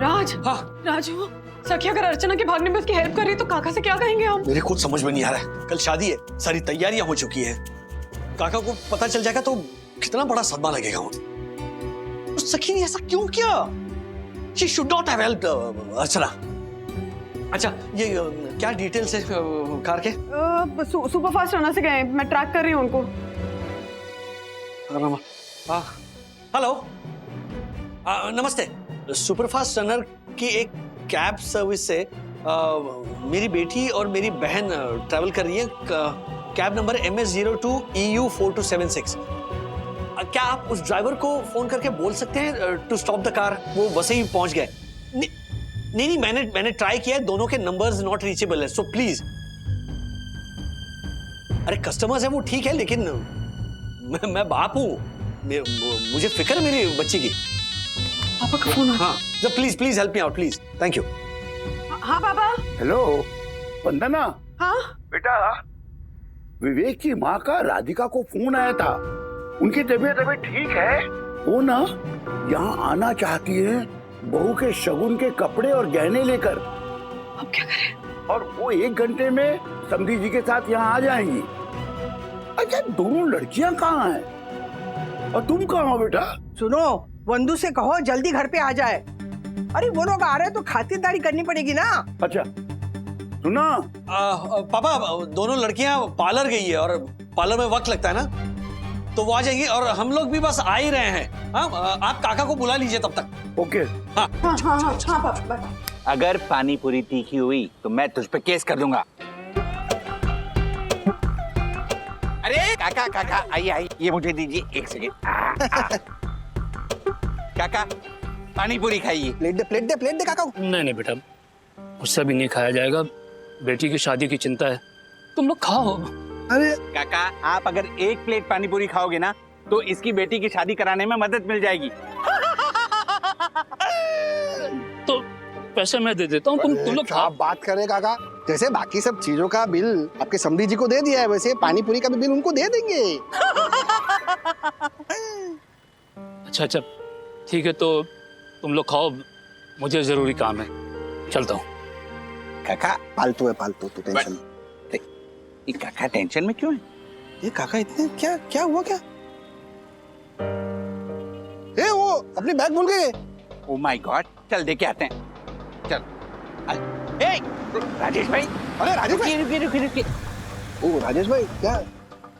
राज, हाँ राजू, सखी अगर अर्चना के भागने में उसकी हेल्प कर रही तो काका से क्या कहेंगे हम? मेरे खुद समझ में नहीं आ रहा है। कल शादी है, सारी तैयारियां हो चुकी है। काका को पता चल जाएगा तो कितना बड़ा सदमा लगेगा उन्हें। उस सखी ने ऐसा क्यों किया? She should not have helped अर्चना। अच्छा, ये क्या डिटेल्स है कार के? सुपर फास्ट रनर से गए, मैं ट्रैक कर रही हूँ उनको। हेलो, नमस्ते। सुपरफास्ट रनर की एक कैब सर्विस से मेरी बेटी और मेरी बहन ट्रैवल कर रही है। Cab number MS02EU4276। क्या आप उस ड्राइवर को फोन करके बोल सकते हैं टू स्टॉप द कार? वो वैसे ही पहुंच गए। नहीं, मैंने ट्राई किया है, दोनों के नंबर्स नॉट रीचेबल है, सो प्लीज। अरे कस्टमर्स है वो ठीक है, लेकिन मैं बाप हूं, मुझे फिक्र है मेरी बच्ची की। पापा का फोन। हाँ, please help me out, please. Thank you. हाँ पापा। हेलो वंदना। हाँ बेटा, विवेक की माँ का राधिका को फोन आया था। उनकी तबीयत अभी ठीक है। वो ना यहाँ आना चाहती है बहू के शगुन के कपड़े और गहने लेकर। अब क्या करें? और वो 1 घंटे में समधी जी के साथ यहाँ आ जाएंगी। अच्छा, दोनों लड़कियां कहाँ हैं और तुम कहाँ हो बेटा? सुनो, वंदू से कहो जल्दी घर पे आ जाए। अरे वो लोग आ रहे हैं तो खातिरदारी करनी पड़ेगी ना। अच्छा सुना पापा, दोनों लड़कियां पार्लर गई है और पार्लर में वक्त लगता है ना, तो वो आ जाएगी और हम लोग भी बस आ ही रहे हैं। हाँ, आप काका को बुला लीजिए तब तक। ओके। हाँ हाँ हाँ हाँ, हाँ पापा। अगर पानी पूरी तीखी हुई तो मैं तुझ पे केस कर दूंगा। अरे काका काका, आइए, ये मुझे दीजिए 1 सेकेंड। काका, पानी पूरी खाइए। प्लेट दे काका को। नहीं बेटा, मुझसे भी नहीं खाया जाएगा। बेटी की शादी की चिंता है, तुम लोग खाओ। अरे काका, आप अगर 1 प्लेट पानी पूरी खाओगे ना तो इसकी बेटी की शादी कराने में मदद मिल जाएगी। तो पैसे मैं दे देता हूँ, तुम लोग आप बात कर रहे काका, जैसे बाकी सब चीजों का बिल आपके समधी जी को दे दिया है, वैसे पानी पूरी का भी बिल उनको दे देंगे। अच्छा, ठीक है, तो तुम लोग खाओ, मुझे जरूरी काम है, चलता हूँ। काका फालतू है, फालतू। तू टेंशन। ये काका टेंशन में क्यों है? ये काका इतने क्या हुआ क्या? ए, वो अपनी बैग भूल गए। ओह माय गॉड, चल देके आते हैं। चल। ए, राजेश भाई। अरे राजेश भाई, रुकिए। ओ राजेश भाई, क्या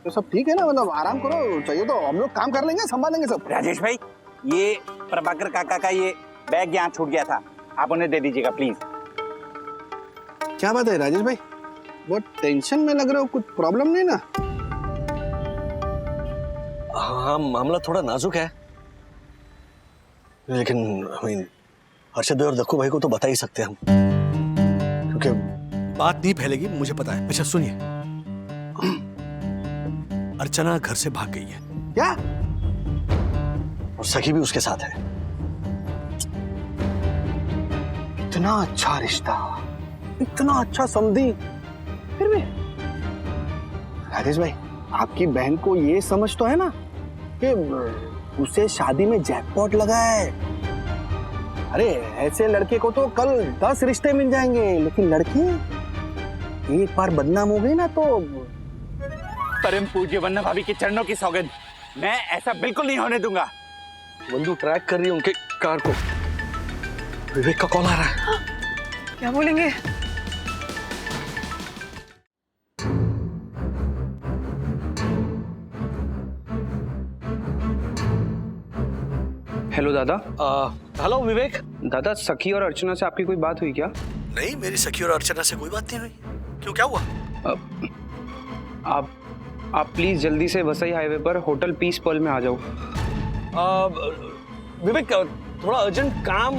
तो सब ठीक है ना? मतलब आराम करो, चाहिए तो हम लोग काम कर लेंगे, संभाल लेंगे सब। राजेश भाई, ये प्रभाकर काका का ये बैग यहाँ छूट गया था, आप उन्हें दे दीजिएगा प्लीज। क्या बात है राजेश भाई, बहुत टेंशन में लग रहे हो, कुछ प्रॉब्लम नहीं ना? हाँ, मामला थोड़ा नाजुक है, लेकिन हर्षद भाई और दक्कू भाई को तो बता ही सकते हैं हम, क्योंकि बात नहीं फैलेगी, मुझे पता है। अच्छा सुनिए, अर्चना घर से भाग गई है। क्या? और सखी भी उसके साथ है। इतना अच्छा रिश्ता, इतना अच्छा समझी, फिर भी राजेश भाई आपकी बहन को ये समझ तो है ना कि उसे शादी में जैकपॉट लगा है। अरे ऐसे लड़के को तो कल 10 रिश्ते मिल जाएंगे, लेकिन लड़की एक बार बदनाम हो गई ना तो। परम पूज्य वन्ना भाभी के चरणों की सौगंध, मैं ऐसा बिल्कुल नहीं होने दूंगा। बंधु ट्रैक कर रही है उनके कार को। विवेक का कॉल आ रहा है। क्या बोलेंगे? हेलो दादा। हेलो विवेक। दादा, सखी और अर्चना से आपकी कोई बात हुई क्या? नहीं, मेरी सखी और अर्चना से कोई बात नहीं हुई। क्यों, क्या हुआ? आप प्लीज जल्दी से वसई हाईवे पर होटल पीस पर्ल में आ जाओ। विवेक, थोड़ा अर्जेंट काम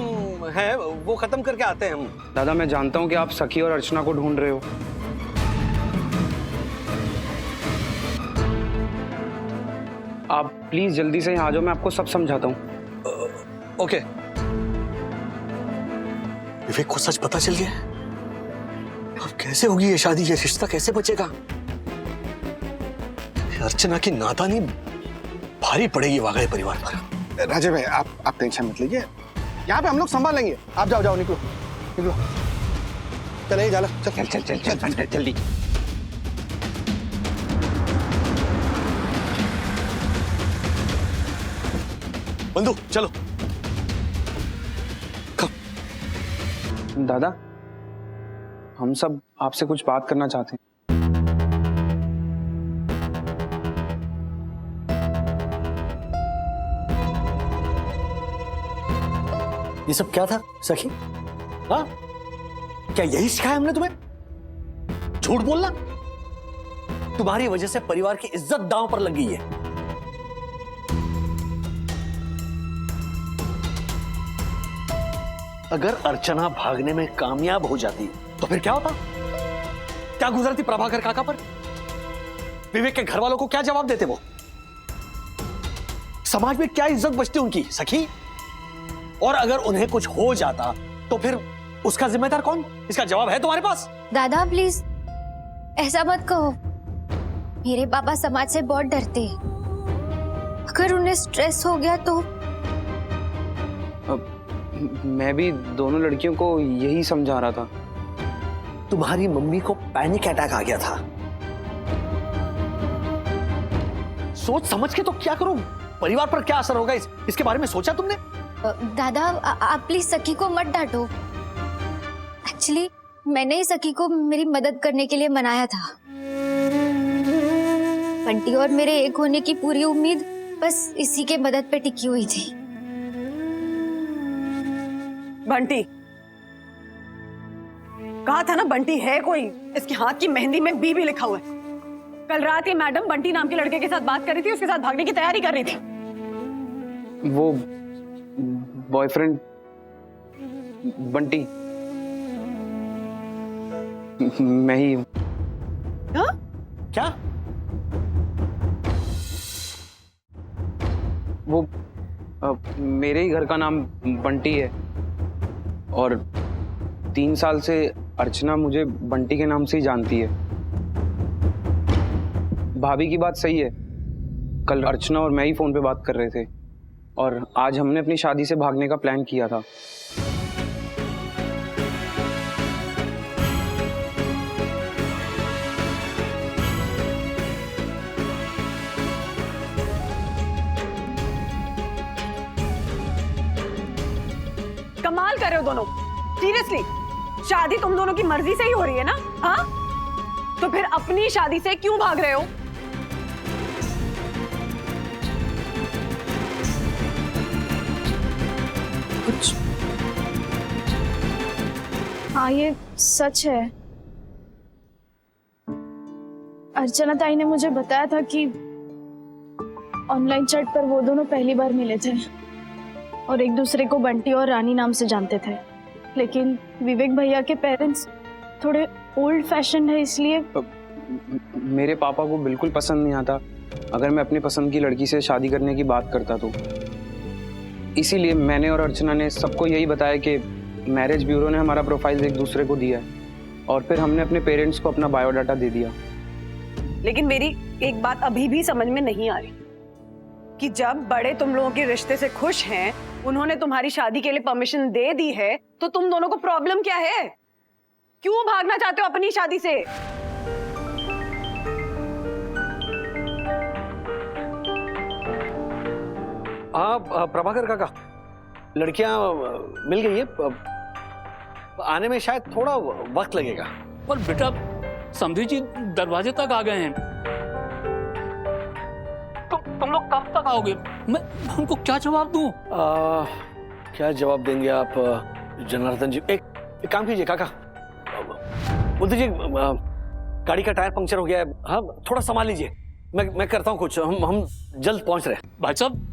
है, वो खत्म करके आते हैं हम। दादा, मैं जानता हूँ कि आप सखी और अर्चना को ढूंढ रहे हो। आप प्लीज जल्दी से यहाँ आ जाओ, मैं आपको सब समझाता हूँ। ओके। विवेक को सच पता चल गया, अब कैसे होगी ये शादी, ये रिश्ता कैसे बचेगा? अर्चना की नादानी भारी पड़ेगी वागड़े परिवार पर। राजेश भाई आप टेंशन मत लीजिए, यहाँ पे हम लोग संभाल लेंगे। आप जाओ जाओ, निकलो निकलो, चले जाला, चल चल चल चल चल चल जल्दी। बंधु चलो। दादा, हम सब आपसे कुछ बात करना चाहते हैं। ये सब क्या था सखी? हाँ, क्या यही सिखाया हमने तुम्हें? झूठ बोलना। तुम्हारी वजह से परिवार की इज्जत दांव पर लग गई है। अगर अर्चना भागने में कामयाब हो जाती तो फिर क्या होता? क्या गुजरती प्रभाकर काका पर? विवेक के घर वालों को क्या जवाब देते वो? समाज में क्या इज्जत बचती उनकी सखी? और अगर उन्हें कुछ हो जाता तो फिर उसका जिम्मेदार कौन? इसका जवाब है तुम्हारे पास? दादा प्लीज ऐसा मत कहो, मेरे पापा समाज से बहुत डरते हैं। अगर उन्हें स्ट्रेस हो गया तो। मैं भी दोनों लड़कियों को यही समझा रहा था। तुम्हारी मम्मी को पैनिक अटैक आ गया था। सोच समझ के तो क्या करो, परिवार पर क्या असर होगा इसके बारे में सोचा तुमने? दादा आप प्लीज सखी को मत डांटो। एक्चुअली मैंने ही सखी को मेरी मदद करने के लिए मनाया था। बंटी और मेरे एक होने की पूरी उम्मीद बस इसी के मदद पे टिकी हुई थी। बंटी, कहा था ना बंटी है कोई, इसके हाथ की मेहंदी में बी लिखा हुआ है। कल रात ये मैडम बंटी नाम के लड़के के साथ बात कर रही थी, उसके साथ भागने की तैयारी कर रही थी। वो बॉयफ्रेंड बंटी मैं ही हूं। क्या? वो मेरे ही घर का नाम बंटी है और 3 साल से अर्चना मुझे बंटी के नाम से ही जानती है। भाभी की बात सही है, कल अर्चना और मैं ही फोन पे बात कर रहे थे और आज हमने अपनी शादी से भागने का प्लान किया था। कमाल कर रहे हो दोनों, सीरियसली। शादी तुम दोनों की मर्जी से ही हो रही है ना? हाँ, तो फिर अपनी शादी से क्यों भाग रहे हो? हाँ ये सच है। अर्चना ताई ने मुझे बताया था कि ऑनलाइन चैट पर वो दोनों पहली बार मिले थे और एक दूसरे को बंटी और रानी नाम से जानते थे। लेकिन विवेक भैया के पेरेंट्स थोड़े ओल्ड फैशन है, इसलिए मेरे पापा को बिल्कुल पसंद नहीं आता अगर मैं अपनी पसंद की लड़की से शादी करने की बात करता तो। इसीलिए मैंने और अर्चना ने सबको यही बताया कि मैरिज ब्यूरो ने हमारा प्रोफाइल एक दूसरे को दिया है और फिर हमने अपने पेरेंट्स को अपना बायोडाटा दे दिया। लेकिन मेरी एक बात अभी भी समझ में नहीं आ रही कि जब बड़े तुम लोगों के रिश्ते से खुश हैं, उन्होंने तुम्हारी शादी के लिए परमिशन दे दी है, तो तुम दोनों को प्रॉब्लम क्या है? क्यों भागना चाहते हो अपनी शादी से? प्रभाकर काका, लड़कियां मिल गई है, आने में शायद थोड़ा वक्त लगेगा। पर बेटा समधी जी दरवाजे तक आ गए हैं, तुम लोग कब तक आओगे? मैं उनको क्या जवाब दूं? क्या जवाब देंगे आप जनार्दन जी? एक काम कीजिए काका, बोलते जी गाड़ी का टायर पंक्चर हो गया है, हाँ थोड़ा संभाल लीजिए, मैं करता हूँ कुछ, हम जल्द पहुंच रहे हैं। भाई साहब।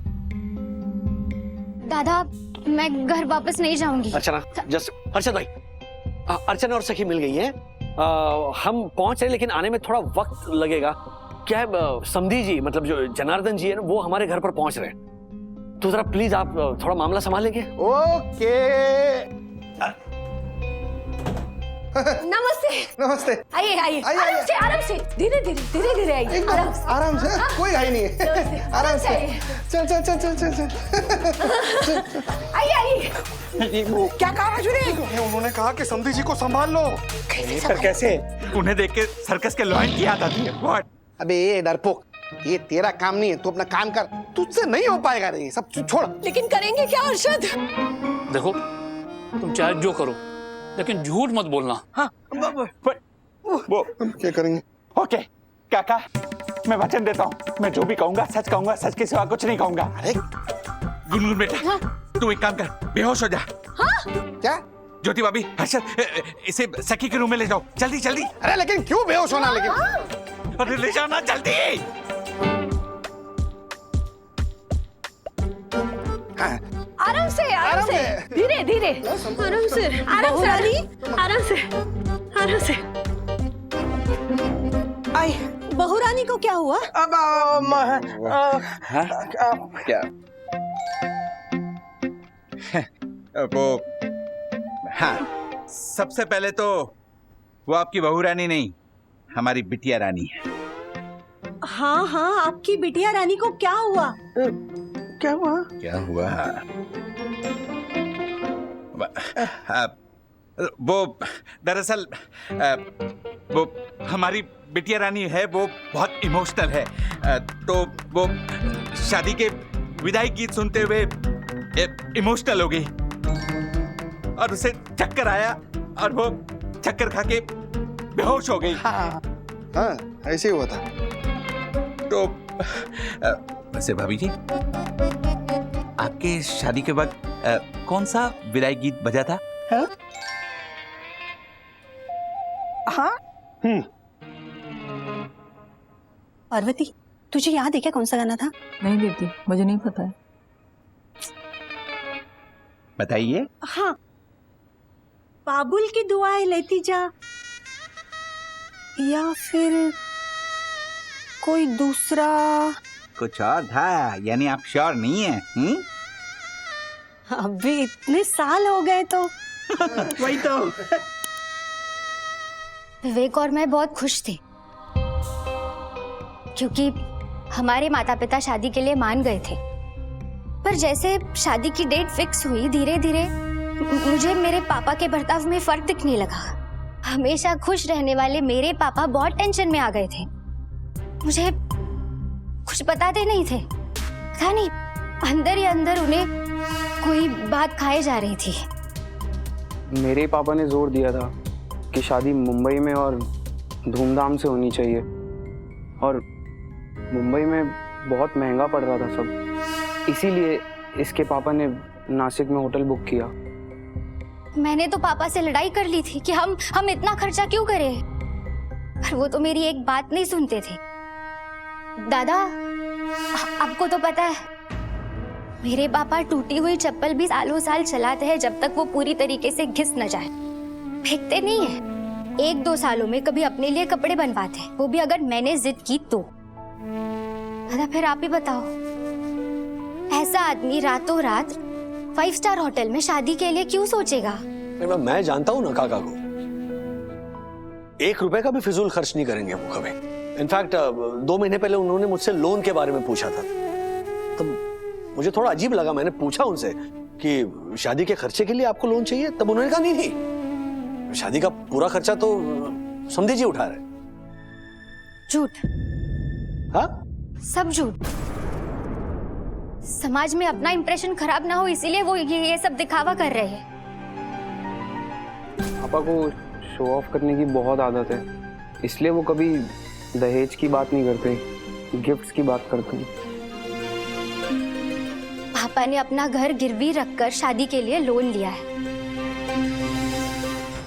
दादा मैं घर वापस नहीं जाऊंगी। अर्चना, जस्ट अर्चना भाई, अर्चना और सखी मिल गई हैं, हम पहुंच रहे लेकिन आने में थोड़ा वक्त लगेगा। क्या है समधी जी, मतलब जो जनार्दन जी है ना, वो हमारे घर पर पहुंच रहे हैं, तो जरा प्लीज आप थोड़ा मामला संभाल लेंगे। ओके। नमस्ते। नमस्ते। आइए आइए, आराम से धीरे धीरे आइए, आराम से, कोई घाई नहीं है, आराम से। चल चल चल चल चल चल। आइए। क्या कहा राजूरी? उन्होंने कहा कि समधी जी को संभाल लो। पर कैसे? उन्हें देख के सर्कस के लॉयन की याद आती है। व्हाट? अबे ये डरपोक, ये तेरा काम नहीं है, तू अपना काम कर, तुझसे नहीं हो पाएगा रे, सब छोड़। लेकिन करेंगे क्या अरशद? देखो तुम चाहे जो करो लेकिन झूठ मत बोलना। हाँ, वो क्या करेंगे? ओके काका, मैं वचन देता हूँ, मैं जो भी कहूँगा सच कहूँगा, सच के सिवा कुछ नहीं कहूँगा। अरे गुनगुन बेटा, तू एक काम कर, बेहोश हो जा। क्या? ज्योति भाभी, हर्षद, इसे सखी के रूम में ले जाओ, जल्दी जल्दी। अरे लेकिन क्यों बेहोश होना? लेकिन अरे ले जाना जल्दी। आराम से धीरे धीरे, आराम से। आई बहू रानी को क्या हुआ? अब क्या? वो हाँ, सबसे पहले तो वो आपकी बहू रानी नहीं, हमारी बिटिया रानी है। हाँ, आपकी बिटिया रानी को क्या हुआ? क्या हुआ? क्या हुआ? वो दरअसल वो हमारी बिटिया रानी है, वो बहुत इमोशनल है, तो वो शादी के विदाई गीत सुनते हुए इमोशनल हो गई और उसे चक्कर आया और वो चक्कर खा के बेहोश हो गई। हाँ, ऐसे ही हुआ था। तो वैसे भाभी जी, आपके शादी के वक्त कौन सा विदाई गीत बजा था? हाँ? पार्वती, तुझे याद है क्या कौन सा गाना था? नहीं दीदी, मुझे नहीं पता है। बताइए। हाँ, बाबुल की दुआएं लेती जा, या फिर कोई दूसरा? कुछ और था, यानी आप श्योर नहीं है? अभी इतने साल हो गए तो वही तो। विवेक और मैं बहुत खुश थे क्योंकि हमारे माता पिता शादी के लिए मान गए थे, पर जैसे शादी की डेट फिक्स हुई, धीरे धीरे मुझे मेरे पापा के बर्ताव में फर्क दिखने लगा। हमेशा खुश रहने वाले मेरे पापा बहुत टेंशन में आ गए थे, मुझे कुछ बताते नहीं थे, पता नहीं अंदर ही अंदर उन्हें कोई बात खाए जा रही थी। मेरे पापा ने जोर दिया था कि शादी मुंबई में और धूमधाम से होनी चाहिए, और मुंबई में बहुत महंगा पड़ रहा था सब, इसीलिए इसके पापा ने नासिक में होटल बुक किया मैंने तो पापा से लड़ाई कर ली थी कि हम इतना खर्चा क्यों करें, पर वो तो मेरी एक बात नहीं सुनते थे। दादा, आपको तो पता है मेरे पापा टूटी हुई चप्पल भी सालों साल चलाते हैं जब तक वो पूरी तरीके से घिस न जाए। फेंकते नहीं है, 1-2 सालों में कभी अपने लिए कपड़े बनवाते हैं, वो भी अगर मैंने जिद की तो। दादा फिर आप ही बताओ, ऐसा आदमी रातों रात 5 स्टार होटल में शादी के लिए क्यों सोचेगा? मैं जानता हूँ ना काका को, 1 रुपए का भी फिजूल खर्च नहीं करेंगे वो कभी। इनफैक्ट 2 महीने पहले उन्होंने मुझसे लोन के बारे में पूछा था, तब मुझे थोड़ा अजीब लगा। मैंने पूछा उनसे कि शादी के खर्चे के लिए आपको लोन चाहिए, तब उन्होंने कहा नहीं, शादी का पूरा खर्चा तो समधी जी उठा रहे। झूठ। हाँ, सब झूठ। समाज में अपना इंप्रेशन खराब ना हो इसीलिए वो ये सब दिखावा कर रहे हैं। पापा को शो ऑफ करने की बहुत आदत है, इसलिए वो कभी दहेज की बात नहीं करते, गिफ्ट्स की बात करते हैं। पापा ने अपना घर गिरवी रखकर शादी के लिए लोन लिया है।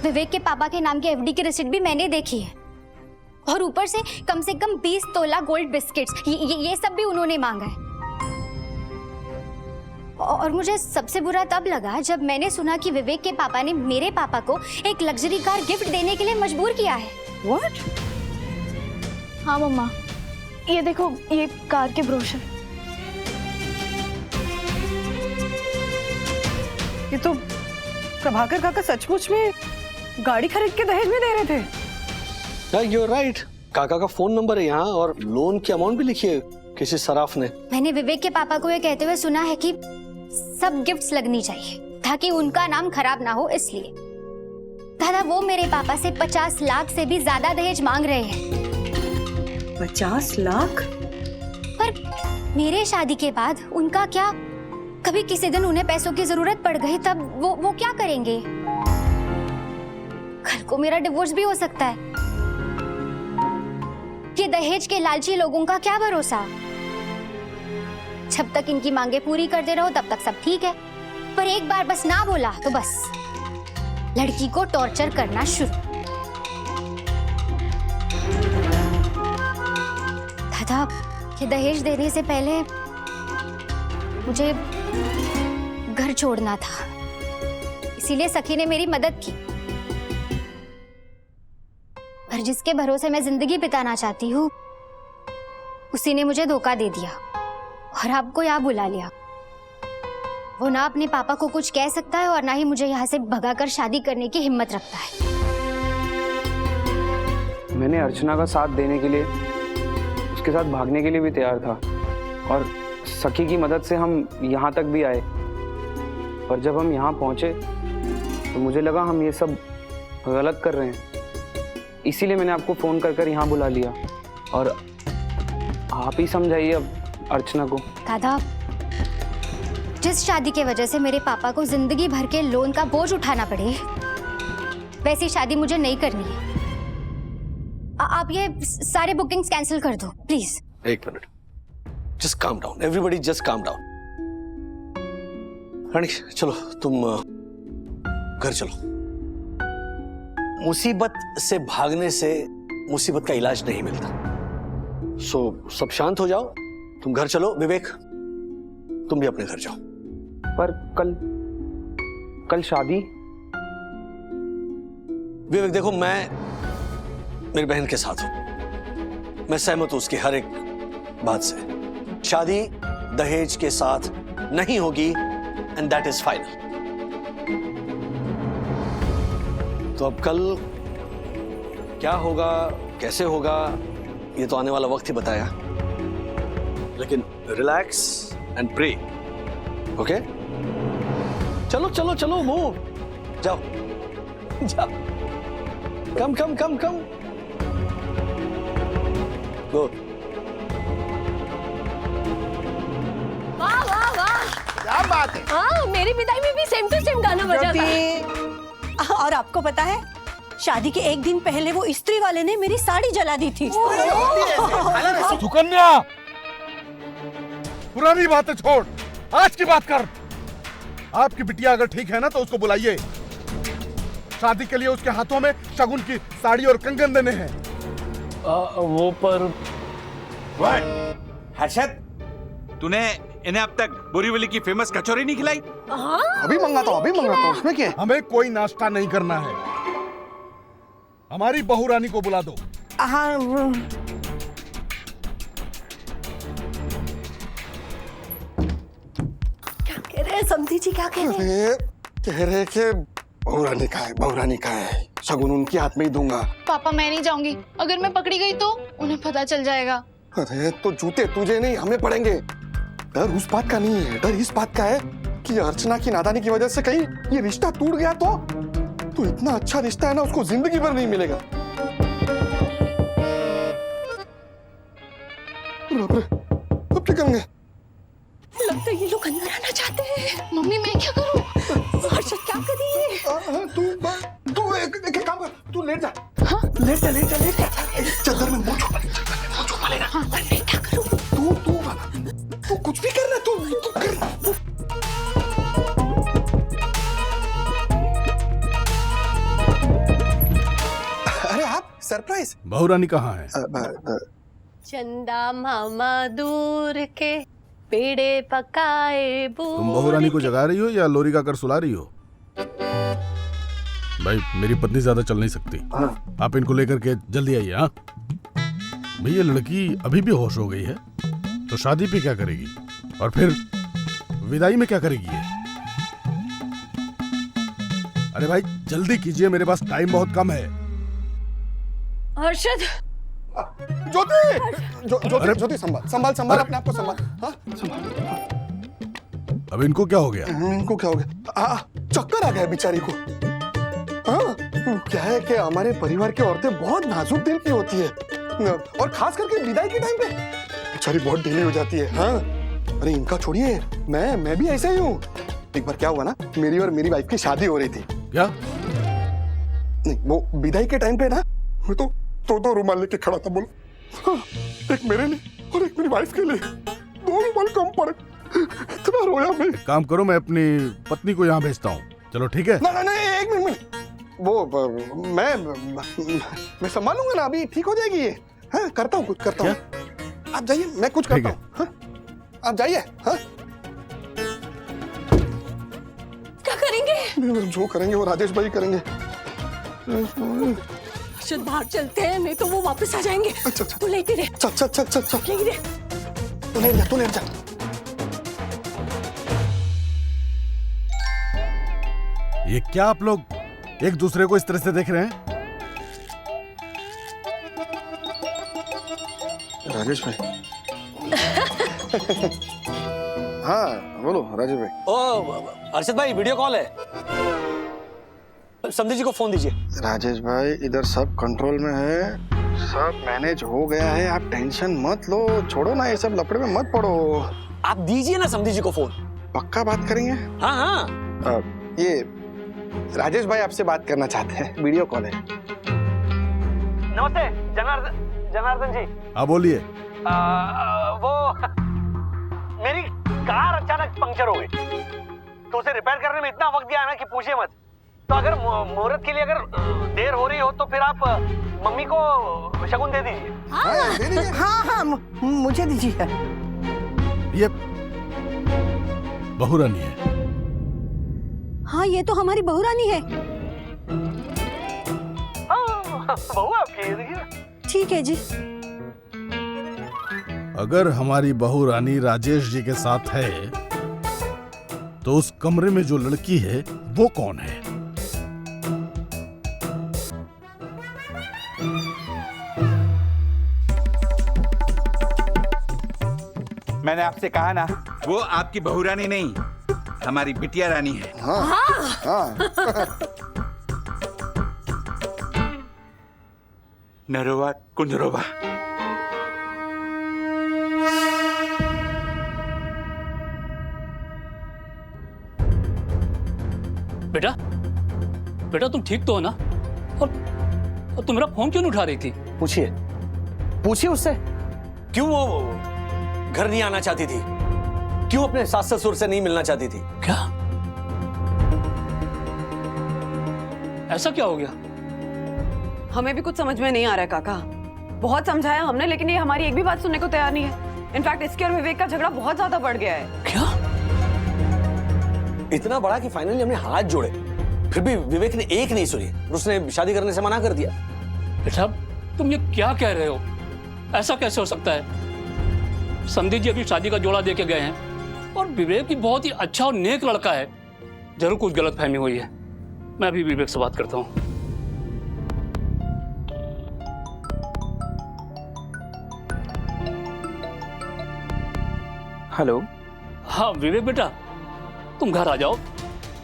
विवेक के पापा के नाम की एफडी की रिसीट भी मैंने देखी है, और ऊपर से कम 20 तोला गोल्ड बिस्किट्स, ये सब भी उन्होंने मांगा है। और मुझे सबसे बुरा तब लगा जब मैंने सुना कि विवेक के पापा ने मेरे पापा को एक लग्जरी कार गिफ्ट देने के लिए मजबूर किया है। What? हाँ मम्मा, ये देखो, ये कार के ब्रोशर। ये तो प्रभाकर काका सचमुच में गाड़ी खरीद के दहेज में दे रहे थे। You're right. काका का फोन नंबर है यहाँ और लोन की अमाउंट भी लिखी है किसी सराफ ने। मैंने विवेक के पापा को ये कहते हुए सुना है कि सब गिफ्ट्स लगनी चाहिए ताकि उनका नाम खराब ना हो, इसलिए। दादा, वो मेरे पापा से 50 लाख से भी ज्यादा दहेज मांग रहे हैं। 50 लाख? पर मेरे शादी के बाद उनका क्या, कभी किसी दिन उन्हें पैसों की जरूरत पड़ गई तब वो क्या करेंगे? कल को मेरा डिवोर्स भी हो सकता है। ये दहेज के लालची लोगों का क्या भरोसा? जब तक इनकी मांगे पूरी करते रहो तब तक सब ठीक है, पर एक बार बस ना बोला तो बस लड़की को टॉर्चर करना शुरू। दादा, ये दहेज देने से पहले मुझे घर छोड़ना था, इसीलिए सखी ने मेरी मदद की। पर जिसके भरोसे मैं जिंदगी बिताना चाहती हूँ उसी ने मुझे धोखा दे दिया और आपको यहाँ बुला लिया। वो ना अपने पापा को कुछ कह सकता है और ना ही मुझे यहाँ से भगाकर शादी करने की हिम्मत रखता है। मैंने अर्चना का साथ देने के लिए, उसके साथ भागने के लिए भी तैयार था, और सखी की मदद से हम यहाँ तक भी आए। पर जब हम यहाँ पहुँचे तो मुझे लगा हम ये सब गलत कर रहे हैं, इसीलिए मैंने आपको फोन कर यहाँ बुला लिया। और आप ही समझाइए अब अर्चना को। दादा, जिस शादी की वजह से मेरे पापा को जिंदगी भर के लोन का बोझ उठाना पड़े, वैसी शादी मुझे नहीं करनी है। आप ये सारे बुकिंग्स कैंसिल कर दो please. 1 minute, just calm down, everybody just calm down. Rani चलो, तुम घर चलो। मुसीबत से भागने से मुसीबत का इलाज नहीं मिलता। सब शांत हो जाओ, तुम घर चलो। विवेक, तुम भी अपने घर जाओ। पर कल शादी। विवेक देखो, मैं मेरी बहन के साथ हूं, मैं सहमत हूं उसकी हर एक बात से। शादी दहेज के साथ नहीं होगी एंड दैट इज फाइनल। तो अब कल क्या होगा, कैसे होगा, ये तो आने वाला वक्त ही बताया। लेकिन रिलैक्स एंड प्रे, ओके? चलो चलो चलो, मूव, जाओ जाओ, कम कम कम कम, गो। वाह वाह वाह, क्या बात है। हाँ, मेरी विदाई में भी सेम टू सेम गाना बजा था। और आपको पता है, शादी के एक दिन पहले वो इस्त्री वाले ने मेरी साड़ी जला दी थी। सुकन्या, पुरानी बातें छोड़, आज की बात कर। आपकी बिटिया अगर ठीक है ना तो उसको बुलाइए शादी के लिए उसके हाथों में शगुन की साड़ी और कंगन देने हैं। वो पर हर्षद, तूने इन्हें अब तक बोरीवली की फेमस कचौरी नहीं खिलाई? अभी मंगाता हूँ, उसमें क्या है? हमें कोई नाश्ता नहीं करना है, हमारी बहू रानी को बुला दो। हाँ क्या कह रहे हैं समधी जी, क्या कह रहे हैं? कह रहे कि बहुरानी का है, शगुन उनके हाथ में ही दूंगा। पापा मैं नहीं जाऊंगी, अगर मैं पकड़ी गई तो उन्हें पता चल जाएगा। अरे तो जूते तुझे नहीं हमें पड़ेंगे। डर उस बात का नहीं है, डर इस बात का है कि अर्चना की नादानी की वजह से कहीं ये रिश्ता टूट गया तो इतना अच्छा रिश्ता है ना, उसको जिंदगी भर नहीं मिलेगा। अब क्या करेंगे? लगता है ये लोग अंदर आना चाहते हैं। मम्मी मैं क्या करूं? हर्षद क्या करिए? तू एक काम कर, तू लेट जा। हाँ? लेट जा। चादर में मुंह छुपा लेना। हाँ, पर मैं क्या करूं? तू कुछ भी कर रहा, तू कर। अरे आप सरप्राइज। बहुरानी कहाँ है? चंदा मामा दूर के पेड़े पकाए तुम बहुरानी को जगा रही हो या लोरी का कर सुला रही हो? भाई मेरी पत्नी ज्यादा चल नहीं सकती। आप इनको लेकर के जल्दी आइए। हाँ भाई, ये लड़की अभी भी होश हो गई है तो शादी पे क्या करेगी और फिर विदाई में क्या करेगी ये? अरे भाई जल्दी कीजिए, मेरे पास टाइम बहुत कम है। हर्षद, ज्योति संभाल अपने आप को संभाल। हाँ? अब इनको क्या हो गया? चक्कर आ गया बेचारी को। हाँ, क्या है कि हमारे परिवार की औरतें बहुत नाजुक दिल की होती है और खास करके विदाई के टाइम पे बेचारी बहुत ढीली हो जाती है। हाँ, अरे इनका छोड़िए, मैं भी ऐसे ही हूँ। एक बार क्या हुआ ना, मेरी और मेरी वाइफ की शादी हो रही थी। क्या? नहीं, वो विदाई के टाइम पे ना मैं तो रुमाल लेके खड़ा था। बोलो, हाँ, एक मेरे लिए और एक मेरी वाइफ के लिए, 2 रुमाल कम पड़े। इतना रोया मैं। काम करो, मैं अपनी पत्नी को यहाँ भेजता हूँ। चलो ठीक है। नहीं, एक मिनट। वो मैं संभालूंगा ना, अभी ठीक हो जाएगी ये। हाँ, करता हूँ कुछ करता हूँ। आप जाइए, मैं कुछ करता हूँ। हाँ, आप जाइए। हाँ, क्या करेंगे? जो करेंगे वो राजेश भाई करेंगे। हर्षद बाहर चलते हैं, नहीं तो वो वापस आ जाएंगे। अच्छा। तू लेटे रहे। चल। लेटे रहे। तू लेट जा। ये क्या आप लोग एक दूसरे को इस तरह से देख रहे हैं? राजेश भाई। हाँ बोलो राजेश भाई। ओ अर्षद भाई, वीडियो कॉल है, समधी जी को फोन दीजिए। राजेश भाई इधर सब कंट्रोल में है, सब मैनेज हो गया है, आप टेंशन मत लो। छोड़ो ना ये सब लफड़े में मत पड़ो। आप दीजिए ना समधी जी को फोन। पक्का बात करेंगे? हाँ। ये राजेश भाई आपसे बात करना चाहते हैं, वीडियो कॉल है। नमस्ते जनार्दन जी। हाँ बोलिए। वो मेरी कार अचानक पंक्चर हो गई तो उसे रिपेयर करने में इतना वक्त गया ना कि पूछिए मत। तो अगर मुहूर्त के लिए अगर देर हो रही हो तो फिर आप मम्मी को शगुन दे दीजिए। हाँ, मुझे दीजिए। ये बहुरानी है। हाँ, ये तो हमारी बहुरानी है। बहू आपकी, देखिए। ठीक है जी। अगर हमारी बहू रानी राजेश जी के साथ है तो उस कमरे में जो लड़की है वो कौन है? मैंने आपसे कहा ना, वो आपकी बहू रानी नहीं, हमारी बिटिया रानी है। हाँ। नरोवा कुंजरोवा। बेटा तुम ठीक तो हो ना? और तुम मेरा फोन क्यों नहीं उठा रही थी? पूछिए उससे, क्यों वो घर नहीं आना चाहती थी, क्यों अपने सास ससुर से नहीं मिलना चाहती थी? क्या ऐसा क्या हो गया? हमें भी कुछ समझ में नहीं आ रहा है काका। बहुत समझाया हमने, लेकिन ये हमारी एक भी बात सुनने को तैयार नहीं है। इनफैक्ट इसके और विवेक का झगड़ा बहुत ज्यादा बढ़ गया है। क्या? इतना बड़ा कि फाइनली हमने हाथ जोड़े, फिर भी विवेक ने एक नहीं सुनी, उसने शादी करने से मना कर दिया। बेटा तुम ये क्या कह रहे हो? ऐसा कैसे हो सकता है? संदीप जी अभी शादी का जोड़ा दे के गए हैं और विवेक भी बहुत ही अच्छा और नेक लड़का है। जरूर कुछ गलतफहमी हुई है। मैं अभी विवेक से बात करता हूँ। हेलो। हाँ विवेक बेटा, तुम घर आ जाओ,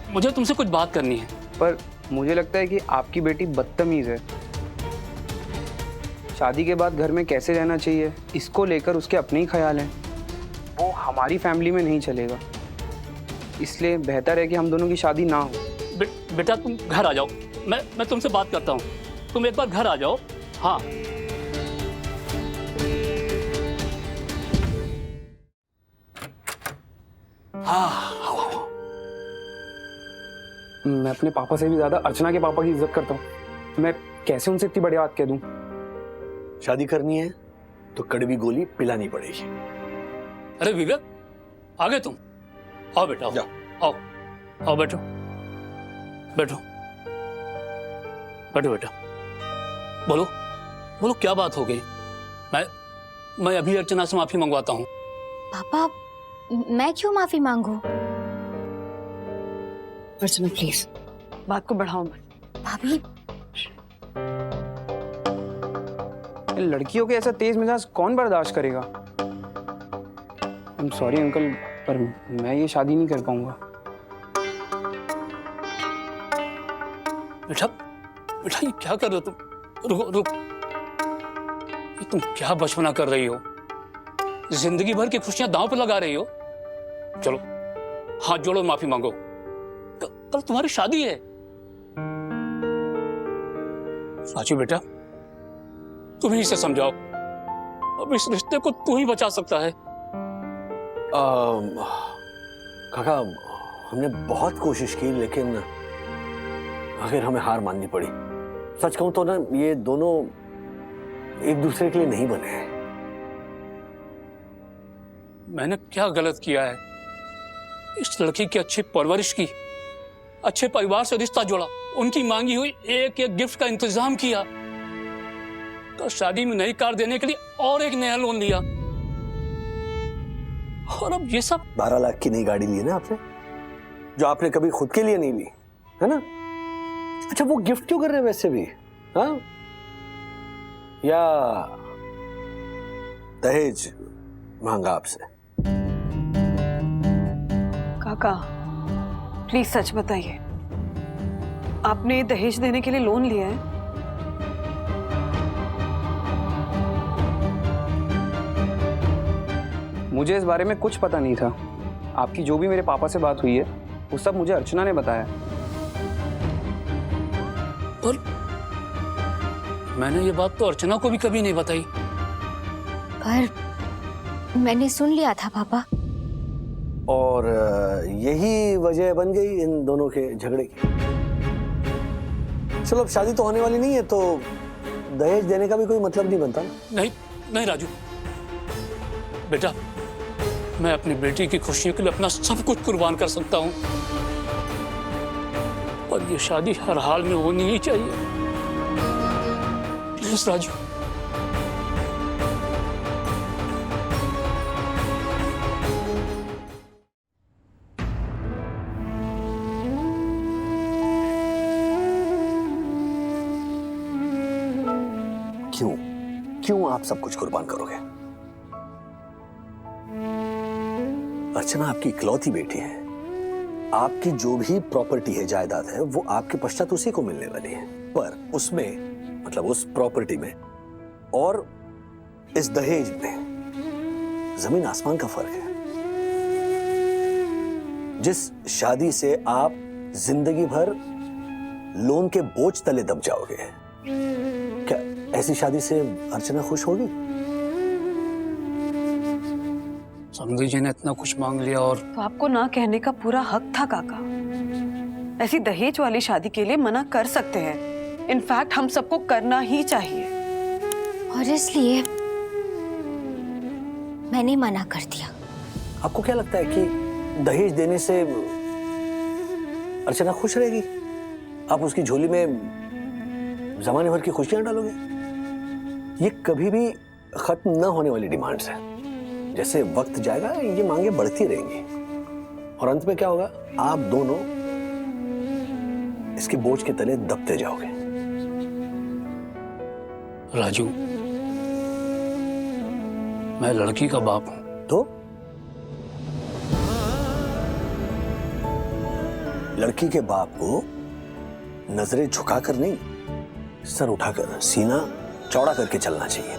मुझे तुमसे कुछ बात करनी है। पर मुझे लगता है कि आपकी बेटी बदतमीज है। शादी के बाद घर में कैसे रहना चाहिए इसको लेकर उसके अपने ही ख्याल हैं। वो हमारी फैमिली में नहीं चलेगा, इसलिए बेहतर है कि हम दोनों की शादी ना हो। बेटा तुम घर आ जाओ, मैं तुमसे बात करता हूँ। तुम एक बार घर आ जाओ। हाँ मैं अपने पापा से भी ज्यादा अर्चना के पापा की इज्जत करता हूँ। मैं कैसे उनसे इतनी बड़ी बात कह दूं? शादी करनी है तो कड़वी गोली पिलानी पड़ेगी। अरे विवेक, आ गए तुम? आओ बेटा, आओ आओ आओ, बैठो बैठो बैठो बेटा। बोलो बोलो, क्या बात हो गई? मैं अभी अर्चना से माफी मंगवाता हूँ। पापा, मैं क्यों माफी मांगू? अर्चना प्लीज बात को बढ़ाओ मत। भाभी, लड़कियों के ऐसा तेज मिजाज कौन बर्दाश्त करेगा? सॉरी अंकल, पर मैं ये शादी नहीं कर पाऊंगा। बेटा बेटा, ये क्या कर रहे हो तुम? रुको रुक, ये तुम क्या बचपना कर रही हो? जिंदगी भर की खुशियां दांव पे लगा रही हो। चलो हाथ जोड़ो, माफी मांगो। कल तुम्हारी शादी है। राजू बेटा, तुम ही इसे समझाओ। अब इस रिश्ते को तू ही बचा सकता है। काका, हमने बहुत कोशिश की, लेकिन आखिर हमें हार माननी पड़ी। सच कहूं तो ना, ये दोनों एक दूसरे के लिए नहीं बने हैं। मैंने क्या गलत किया है? इस लड़की की अच्छी परवरिश की, अच्छे परिवार से रिश्ता जोड़ा, उनकी मांगी हुई एक एक गिफ्ट का इंतजाम किया, तो शादी में नई कार देने के लिए और एक नया लोन लिया, और अब ये सब। 12 लाख की नई गाड़ी ली है ना आपने, जो आपने कभी खुद के लिए नहीं ली, है ना? अच्छा, वो गिफ्ट क्यों कर रहे हैं वैसे भी? हाँ, या दहेज मांगा आपसे? काका प्लीज सच बताइए, आपने दहेज देने के लिए लोन लिया है? मुझे इस बारे में कुछ पता नहीं था। आपकी जो भी मेरे पापा से बात हुई है वो सब मुझे अर्चना ने बताया। और मैंने ये बात तो अर्चना को भी कभी नहीं बताई। पर मैंने सुन लिया था पापा। और यही वजह बन गई इन दोनों के झगड़े की। चलो, अब शादी तो होने वाली नहीं है, तो दहेज देने का भी कोई मतलब नहीं बनता ना। नहीं नहीं राजू बेटा, मैं अपनी बेटी की खुशियों के लिए अपना सब कुछ कुर्बान कर सकता हूँ, पर ये शादी हर हाल में होनी ही चाहिए। प्लीज राजू। क्यों आप सब कुछ कुर्बान करोगे? अर्चना आपकी इकलौती बेटी है। आपकी जो भी प्रॉपर्टी है, जायदाद है, वो आपके पश्चात उसी को मिलने वाली है। पर उसमें, मतलब उस प्रॉपर्टी में और इस दहेज में जमीन आसमान का फर्क है। जिस शादी से आप जिंदगी भर लोन के बोझ तले दब जाओगे, क्या ऐसी शादी से अर्चना खुश होगी? समधी जी ने इतना कुछ मांग लिया, और तो आपको ना कहने का पूरा हक था काका। ऐसी दहेज वाली शादी के लिए मना कर सकते हैं। इनफैक्ट हम सबको करना ही चाहिए। और इसलिए मैंने मना कर दिया। आपको क्या लगता है कि दहेज देने से अर्चना खुश रहेगी? आप उसकी झोली में जमाने भर की खुशियां डालोगे? ये कभी भी खत्म न होने वाली डिमांड्स है। जैसे वक्त जाएगा ये मांगे बढ़ती रहेंगी और अंत में क्या होगा, आप दोनों इसके बोझ के तले दबते जाओगे। राजू, मैं लड़की का बाप हूं। तो लड़की के बाप को नजरें झुकाकर नहीं, सर उठाकर, सीना चौड़ा करके चलना चाहिए।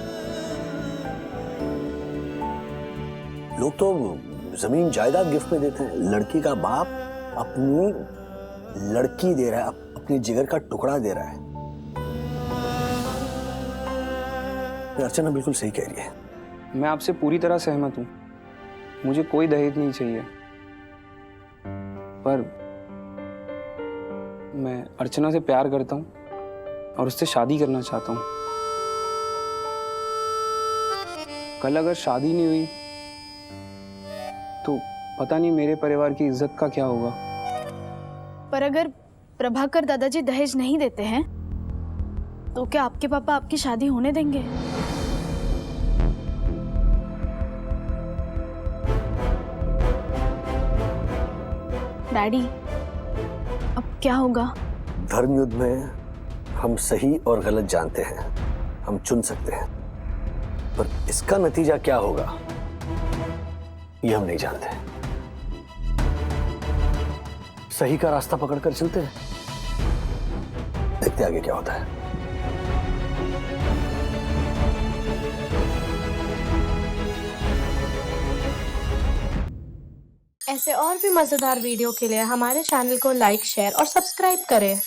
लोग तो जमीन जायदाद गिफ्ट में देते हैं, लड़की का बाप अपनी लड़की दे रहा है, अपनी जिगर का टुकड़ा दे रहा है। अर्चना बिल्कुल सही कह रही है। मैं आपसे पूरी तरह सहमत हूँ। मुझे कोई दहेज नहीं चाहिए, पर मैं अर्चना से प्यार करता हूँ और उससे शादी करना चाहता हूँ। कल अगर शादी नहीं हुई तो पता नहीं मेरे परिवार की इज्जत का क्या होगा। पर अगर प्रभाकर दादाजी दहेज नहीं देते हैं तो क्या आपके पापा आपकी शादी होने देंगे? डैडी, अब क्या होगा? धर्म युद्ध में हम सही और गलत जानते हैं, हम चुन सकते हैं, पर इसका नतीजा क्या होगा ये हम नहीं जानते। सही का रास्ता पकड़कर चलते हैं, देखते आगे क्या होता है। ऐसे और भी मजेदार वीडियो के लिए हमारे चैनल को लाइक, शेयर और सब्सक्राइब करें।